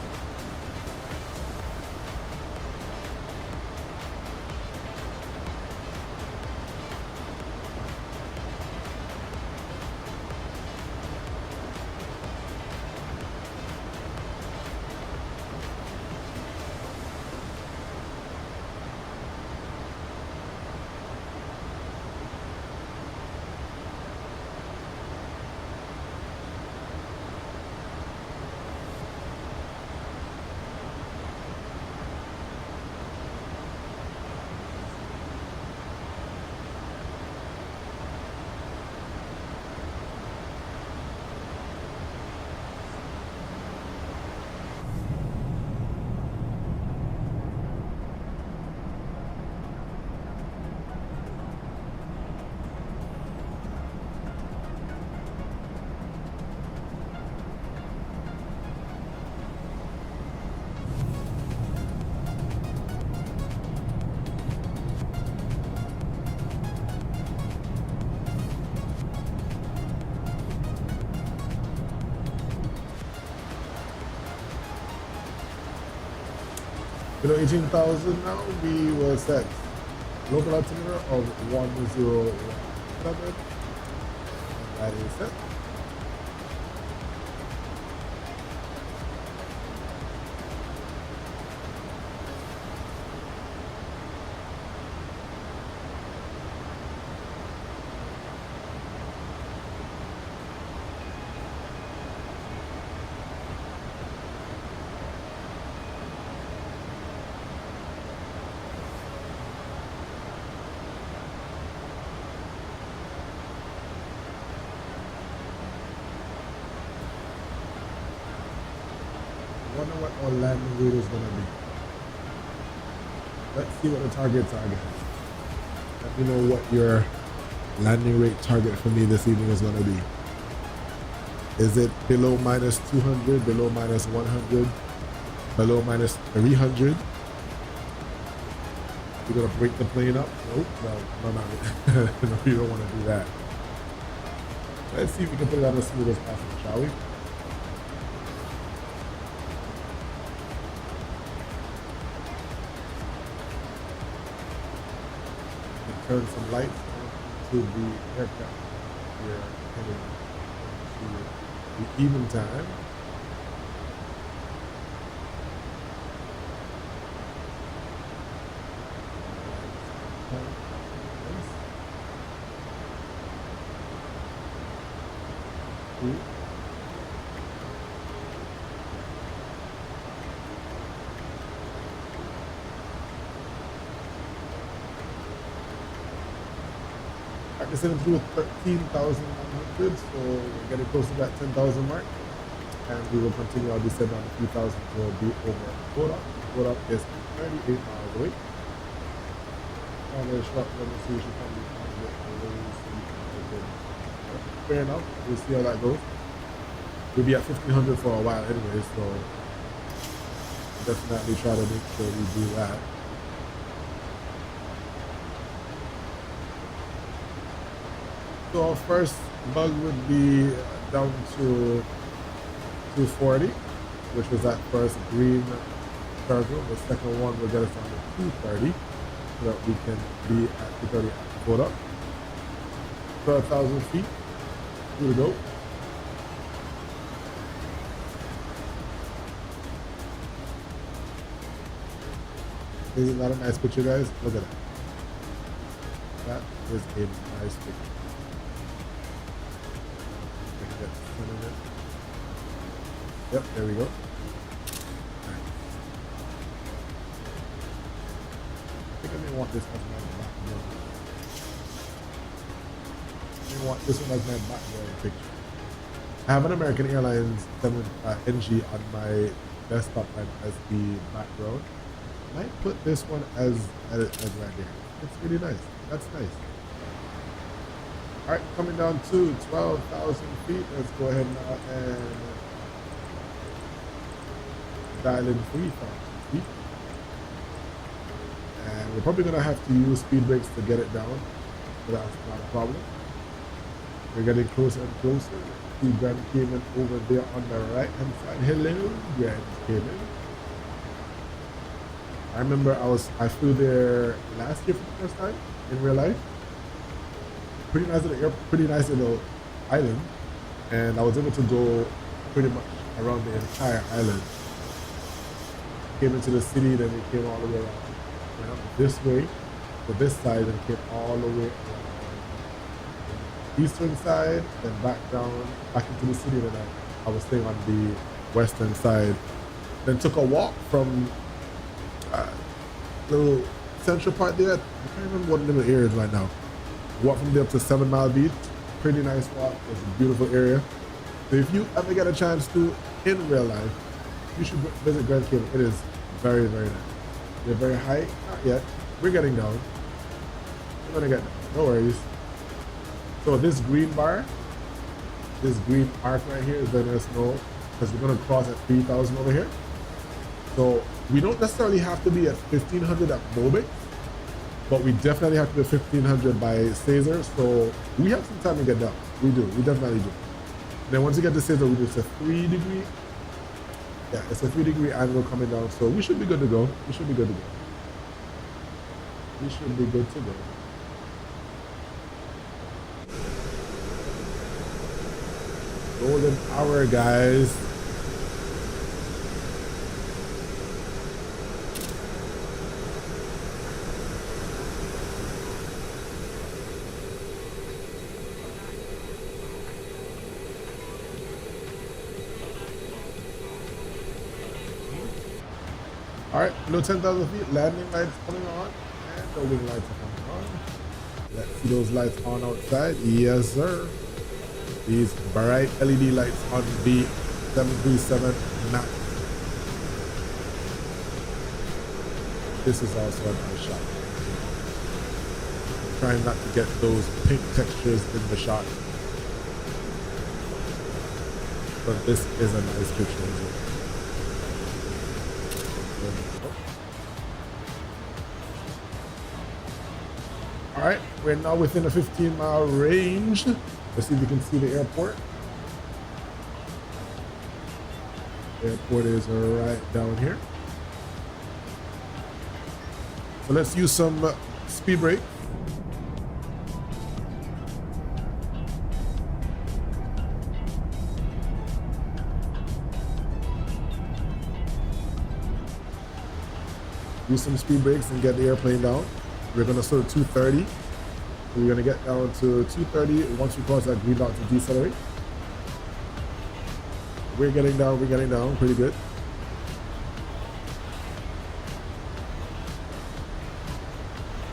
Below 18,000 now, we were set local altimeter of 1017, and that is set. Wonder what our landing rate is going to be. Let's see what the targets are, guys. Let me know what your landing rate target for me this evening is going to be. Is it below minus 200, below minus 100, below minus 300? You're going to break the plane up? Nope. No, no, you don't want to do that. Let's see if we can put it on as smooth as possible, shall we? Turn some lights on to the aircraft. We're heading to the even time. 2. Descending through 13,900, so we're getting close to that 10,000 mark, and we will continue our descent on 3,000 to be over Kodak. Kodak is 38 miles away. On the short run, so we should probably find it away. Fair enough, we'll see how that goes. We'll be at 1,500 for a while anyway, so definitely try to make sure we do that. So our first bug would be down to 240, which was that first green circle. The second one will get us down to 230, so that we can be at 230 at the photo. 12,000 feet. Here we go. Isn't that a nice picture, guys? Look at that. That is a nice picture. Yep, there we go. Nice. I think I may want this as my background. I may want this one as my background picture. I have an American Airlines 7 NG on my desktop and as the background. I might put this one as right there. It's really nice. That's nice. All right, coming down to 12,000 feet. Let's go ahead now and dial in 3,000 feet. And we're probably gonna have to use speed brakes to get it down, but that's not a problem. We're getting closer and closer. See Grand Cayman over there on the right hand side. Hello, Grand Cayman. I remember I flew there last year for the first time in real life. Pretty nice little airport, pretty nice little island, and I was able to go pretty much around the entire island. Came into the city, then it came all the way around. Went up this way to this side and came all the way around the eastern side, then back down, back into the city. Then I was staying on the western side. Then took a walk from little central part there. I can't remember what the little area is right now. Walk from there up to 7 Mile Beach. Pretty nice walk. It's a beautiful area. So if you ever get a chance to in real life, you should visit Grand Cayman. It is very, very nice. We're very high, not yet. We're getting down. We're gonna get down. No worries. So this green bar, this green arc right here is letting us know because we're gonna cross at 3,000 over here. So we don't necessarily have to be at 1,500 at Mobic, but we definitely have to be at 1,500 by Caesar. So we have some time to get down. We do. We definitely do. And then once you get to Caesar, we do a 3 degree. Yeah, it's a 3 degree angle coming down. So we should be good to go. We should be good to go. We should be good to go. Golden hour, guys. All right, below 10,000 feet, landing lights coming on, and the wing lights are coming on. Let's see those lights on outside. Yes, sir. These bright LED lights on the 737 MAX. This is also a nice shot. Trying not to get those pink textures in the shot. But this is a nice picture as well. All right, we're now within a 15-mile range. Let's see if we can see the airport. The airport is right down here. So let's use some speed brake. Use some speed brakes and get the airplane down. We're gonna start at 230. We're gonna get down to 230 once we cross that green dot to decelerate. we're getting down pretty good.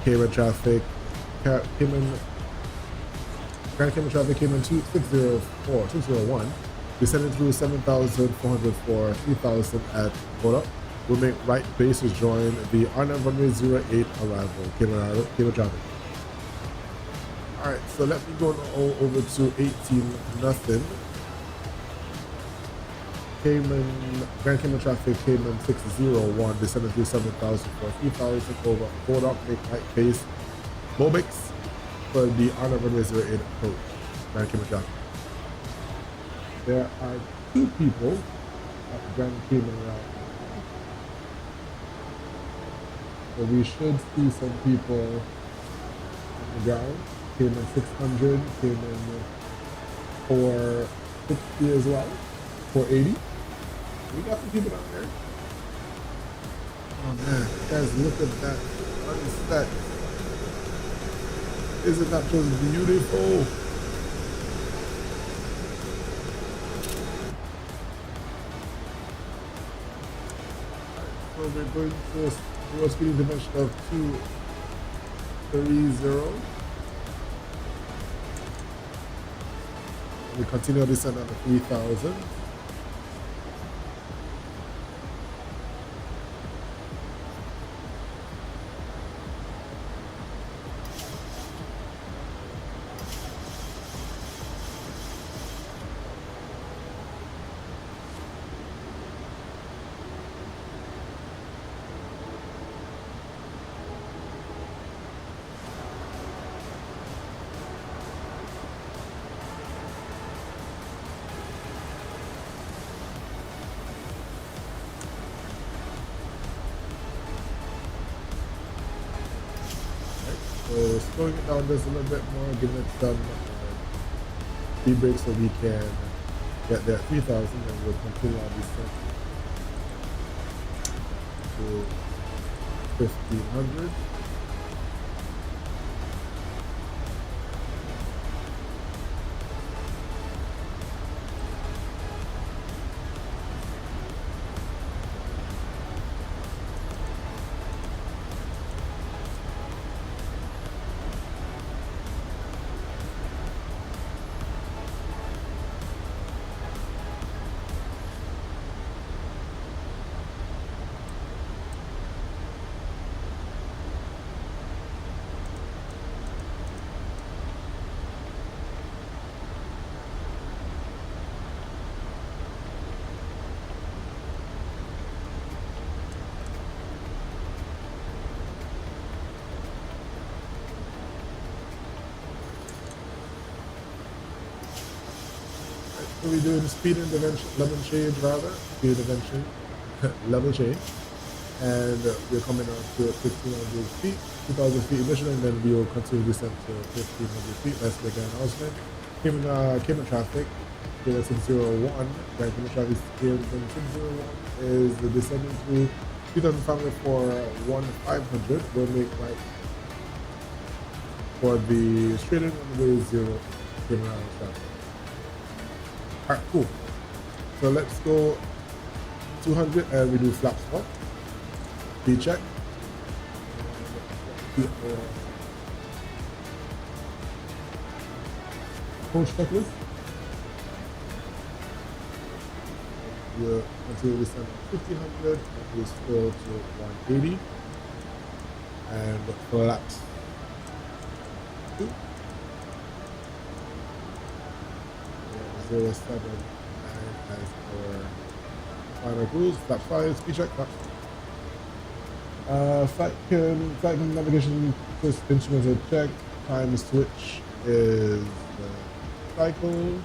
Cayman traffic, Grand Cayman traffic came in 601. Descending through 7,404, 3,000 at Kodak. We'll make right base to join the R9 runway 08 arrival, Cayman traffic. All right, so let me go over to 18 nothing. Grand Cayman traffic Cayman 601, descending through 7,004, 3,000 over Kodak, make right base, Mobix for the R9 runway 08 approach, Grand Cayman traffic. There are 2 people at Grand Cayman right now. So we should see some people on the ground. Cayman 600, Cayman 460 as well, 480. We got some people down there. Oh man, guys, look at that sunset. Isn't that just beautiful? So we're going to do a speed dimension of 230. We continue descend on the 3,000. So slowing it down just a little bit more, giving it some speed break so we can get there at 3,000, and we'll continue our descent to 1,500. So we're doing speed intervention, level change, and we're coming out to 1,500 feet, 2,000 feet initial, and then we will continue descent to 1,500 feet. Let's make an announcement. Cayman traffic, Cayman 601, Grand Cayman traffic, Cayman 601 is descending through 2,500 for 1,500. We'll make right for the straight in runway 0 Cayman Islands traffic. Alright, cool. So let's go 200 and we do flap swap. Speed check. Approach checklist. We'll continue to descend 1,500 and we'll scroll to 180 and flaps. 079 as our final cruise. Flap 5, speed check, flap. Flight navigation instruments are checked. Time switch is cycle.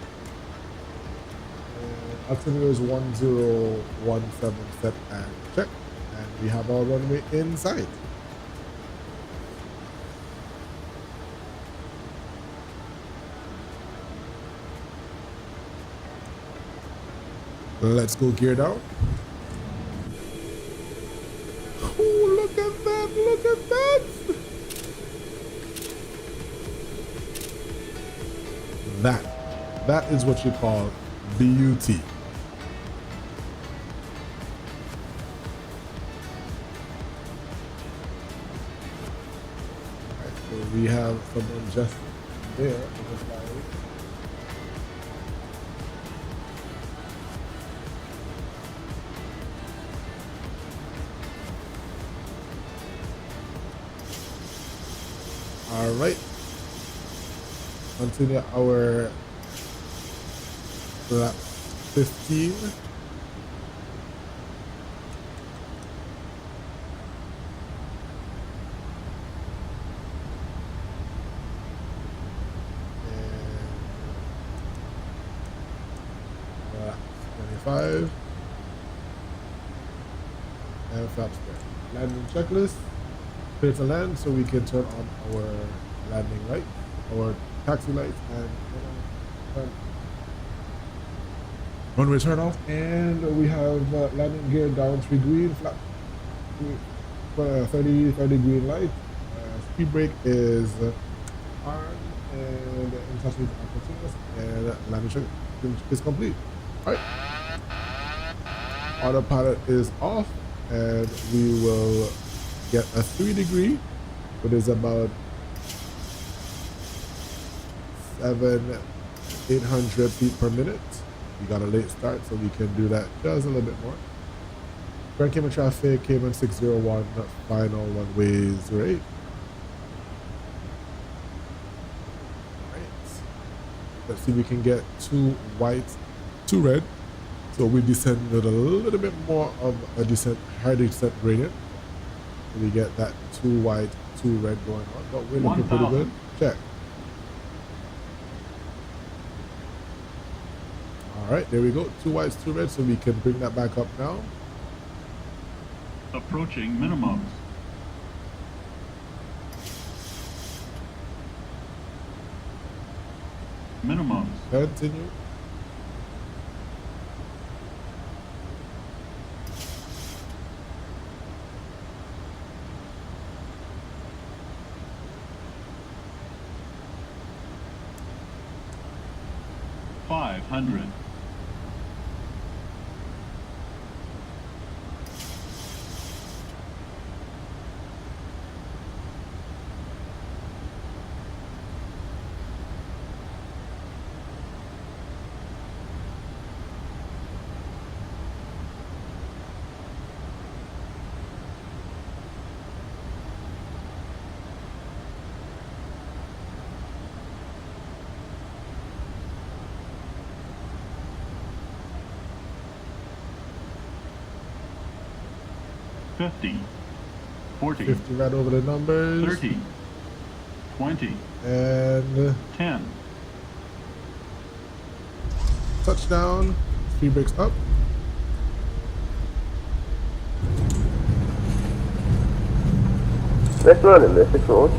Altimeter is 1017 set and check. And we have our runway inside. Let's go gear down. Oh, look at that, look at that. That is what you call beauty. We have someone just there on the fly. All right. Continue our lap 15. And lap 25. And flap square. Landing checklist. Clear to land so we can turn on our landing light, our taxi lights, and runway turn off. And we have landing gear down 3 green, flap 30 green light. Speed brake is on, and international continuous, and landing check is complete. All right, autopilot is off, and we will get a 3 degree, which is about 800 feet per minute. We got a late start, so we can do that just a little bit more. Current Cayman traffic, CAY601, final runway 08. Right. Let's see if we can get 2 white, 2 red. So we descend with a little bit more of a descent, higher descent gradient. So we get that 2 white, 2 red going on, but we're looking pretty good. Check. All right, there we go. 2 whites, 2 reds, so we can bring that back up now. Approaching minimums. Minimums. Continue. $500. $50, $40, 50 right over the numbers. $30, $20, and $10. Touchdown. Speed brakes up. Let's run in this, let's roll.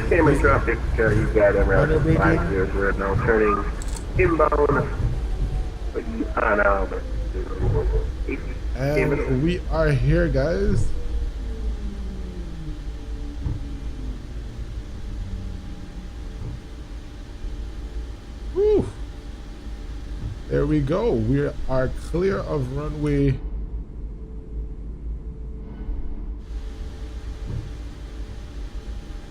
Cayman traffic, you got them around 500 now turning inbound. And we are here, guys. Whew. There we go. We are clear of runway.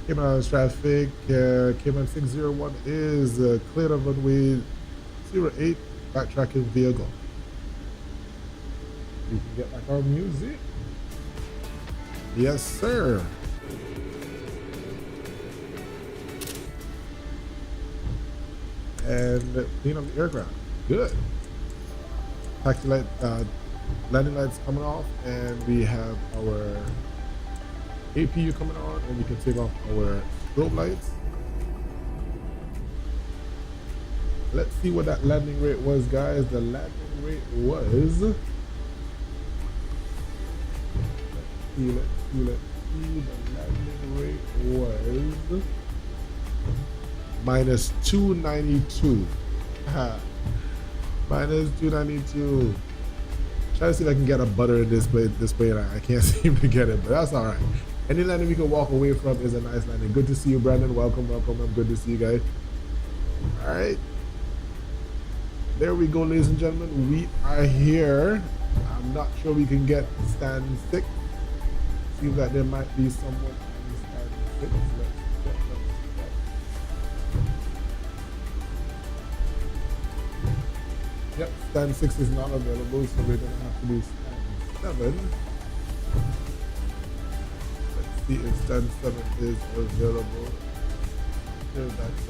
Cayman traffic, Cayman 601 is clear of runway 08, backtracking vehicle. We can get back our music. Yes, sir. And clean up the aircraft. Good. Taxi light, landing lights coming off, and we have our APU coming on, and we can take off our strobe lights. Let's see what that landing rate was, guys. The landing rate was, let's see. The landing rate was minus 292. Minus 292. Try to see if I can get a butter in this display, and I can't seem to get it, but that's all right. Any landing we can walk away from is a nice landing. Good to see you, Brandon. Welcome, welcome. I'm good to see you guys. All right. There we go, ladies and gentlemen. We are here I'm not sure we can get stand 6. Seems like there might be someone in stand 6. Let's check. Yep, stand 6 is not available, so we're gonna have to do stand 7. Let's see if stand 7 is available. Here, that's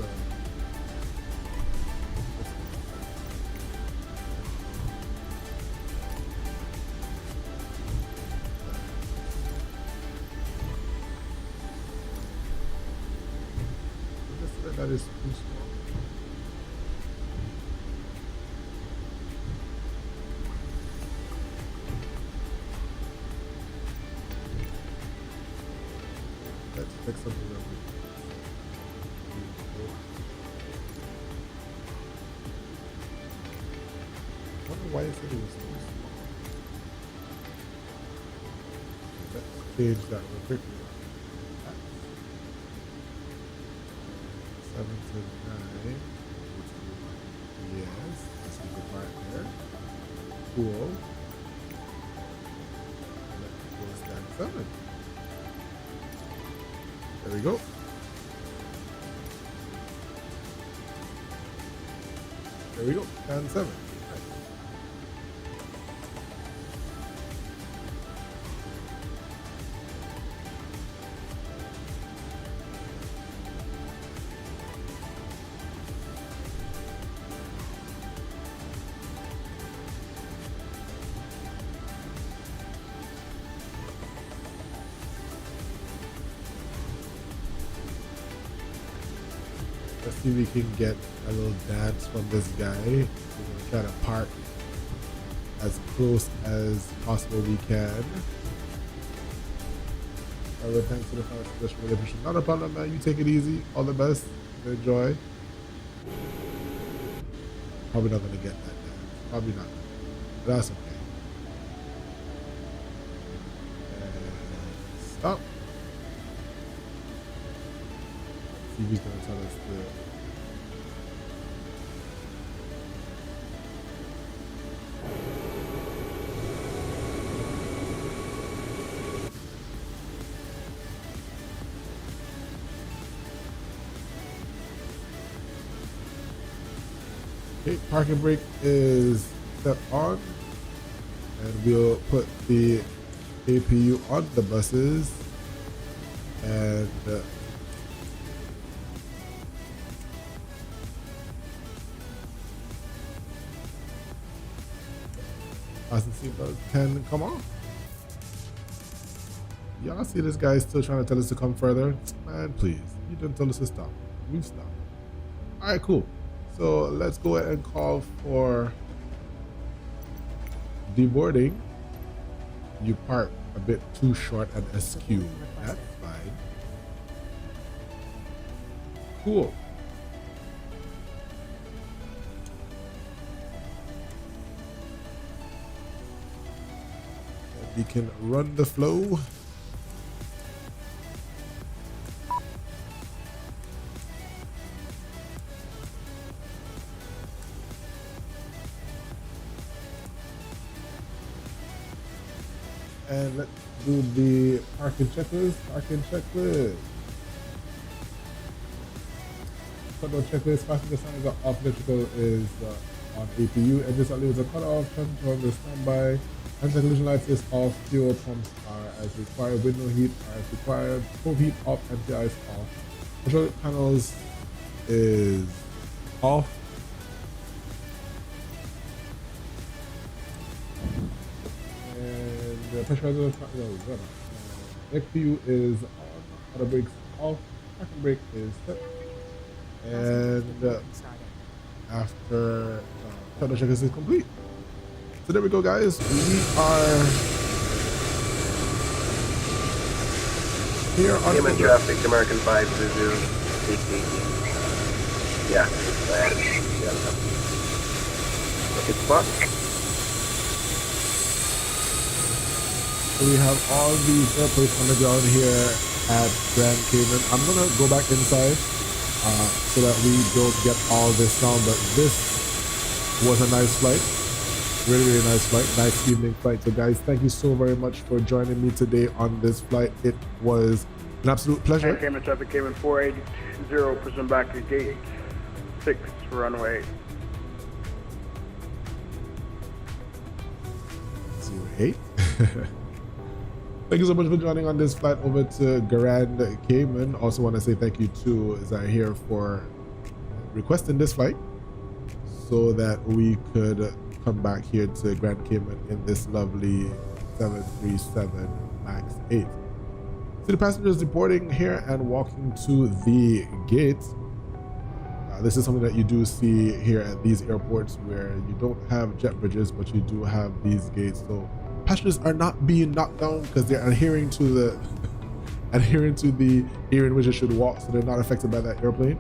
that is too small. Let's fix something real quick. I wonder why it said it was so small. Let's change that real quickly. 7 to 9. Yes, this is the part there. Cool. Let's go stand 7. There we go. There we go. Stand 7. Let's see if we can get a little dance from this guy. We're gonna try to park as close as possible we can. Alright, thanks for the fire suggestion. Really appreciate it. Not a problem, man. You take it easy. All the best. Enjoy. Probably not gonna get that dance. Probably not. But that's okay. And stop. See if he's gonna tell us the. Okay, parking brake is set on, and we'll put the APU on the buses, and fasten seatbelt can come off. Y'all see this guy still trying to tell us to come further? Man, please, you didn't tell us to stop. We've stopped. All right, cool. So let's go ahead and call for deboarding. You park a bit too short and askew. That's fine. Cool. And we can run the flow. And let's do the parking checklist. Parking checklist. Cutoff checklist. Passenger signs are off. Electrical is on APU. Engine start is a cutoff. Temperature on the standby. Anti-collision lights is off. Fuel pumps are as required. Window heat are as required. Stove heat off. Anti ice off. Control panels is off. The pressurizer XPU is on, auto brakes off, parking brake is set, and after shuttle checklist is complete. So there we go, guys. We are here on Human traffic, American 500, 880. Yeah, okay, spot. So we have all these airplanes on the ground here at Grand Cayman. I'm gonna go back inside so that we don't get all this sound, but this was a nice flight. Really nice flight, nice evening flight. So guys, thank you so very much for joining me today on this flight. It was an absolute pleasure. Cayman traffic, Cayman 480, pushing back to gate 6, runway 08. Thank you so much for joining on this flight over to Grand Cayman. Also want to say thank you to Zahir for requesting this flight so that we could come back here to Grand Cayman in this lovely 737 MAX 8. See the passengers departing here and walking to the gate. This is something that you do see here at these airports where you don't have jet bridges, but you do have these gates. So passengers are not being knocked down because they're adhering to the area in which they should walk, so they're not affected by that airplane.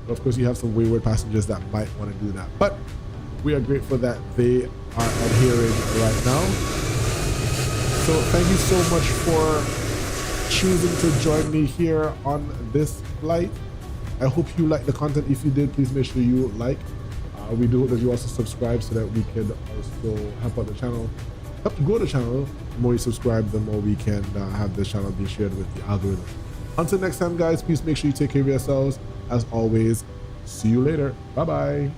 But of course, you have some wayward passengers that might want to do that. But we are grateful that they are adhering right now. So thank you so much for choosing to join me here on this flight. I hope you like the content. If you did, please make sure you like. We do hope that you also subscribe so that we can also help out the channel, help to grow the channel. The more you subscribe, the more we can have this channel be shared with the algorithm. Until next time, guys, please make sure you take care of yourselves. As always, see you later. Bye-bye.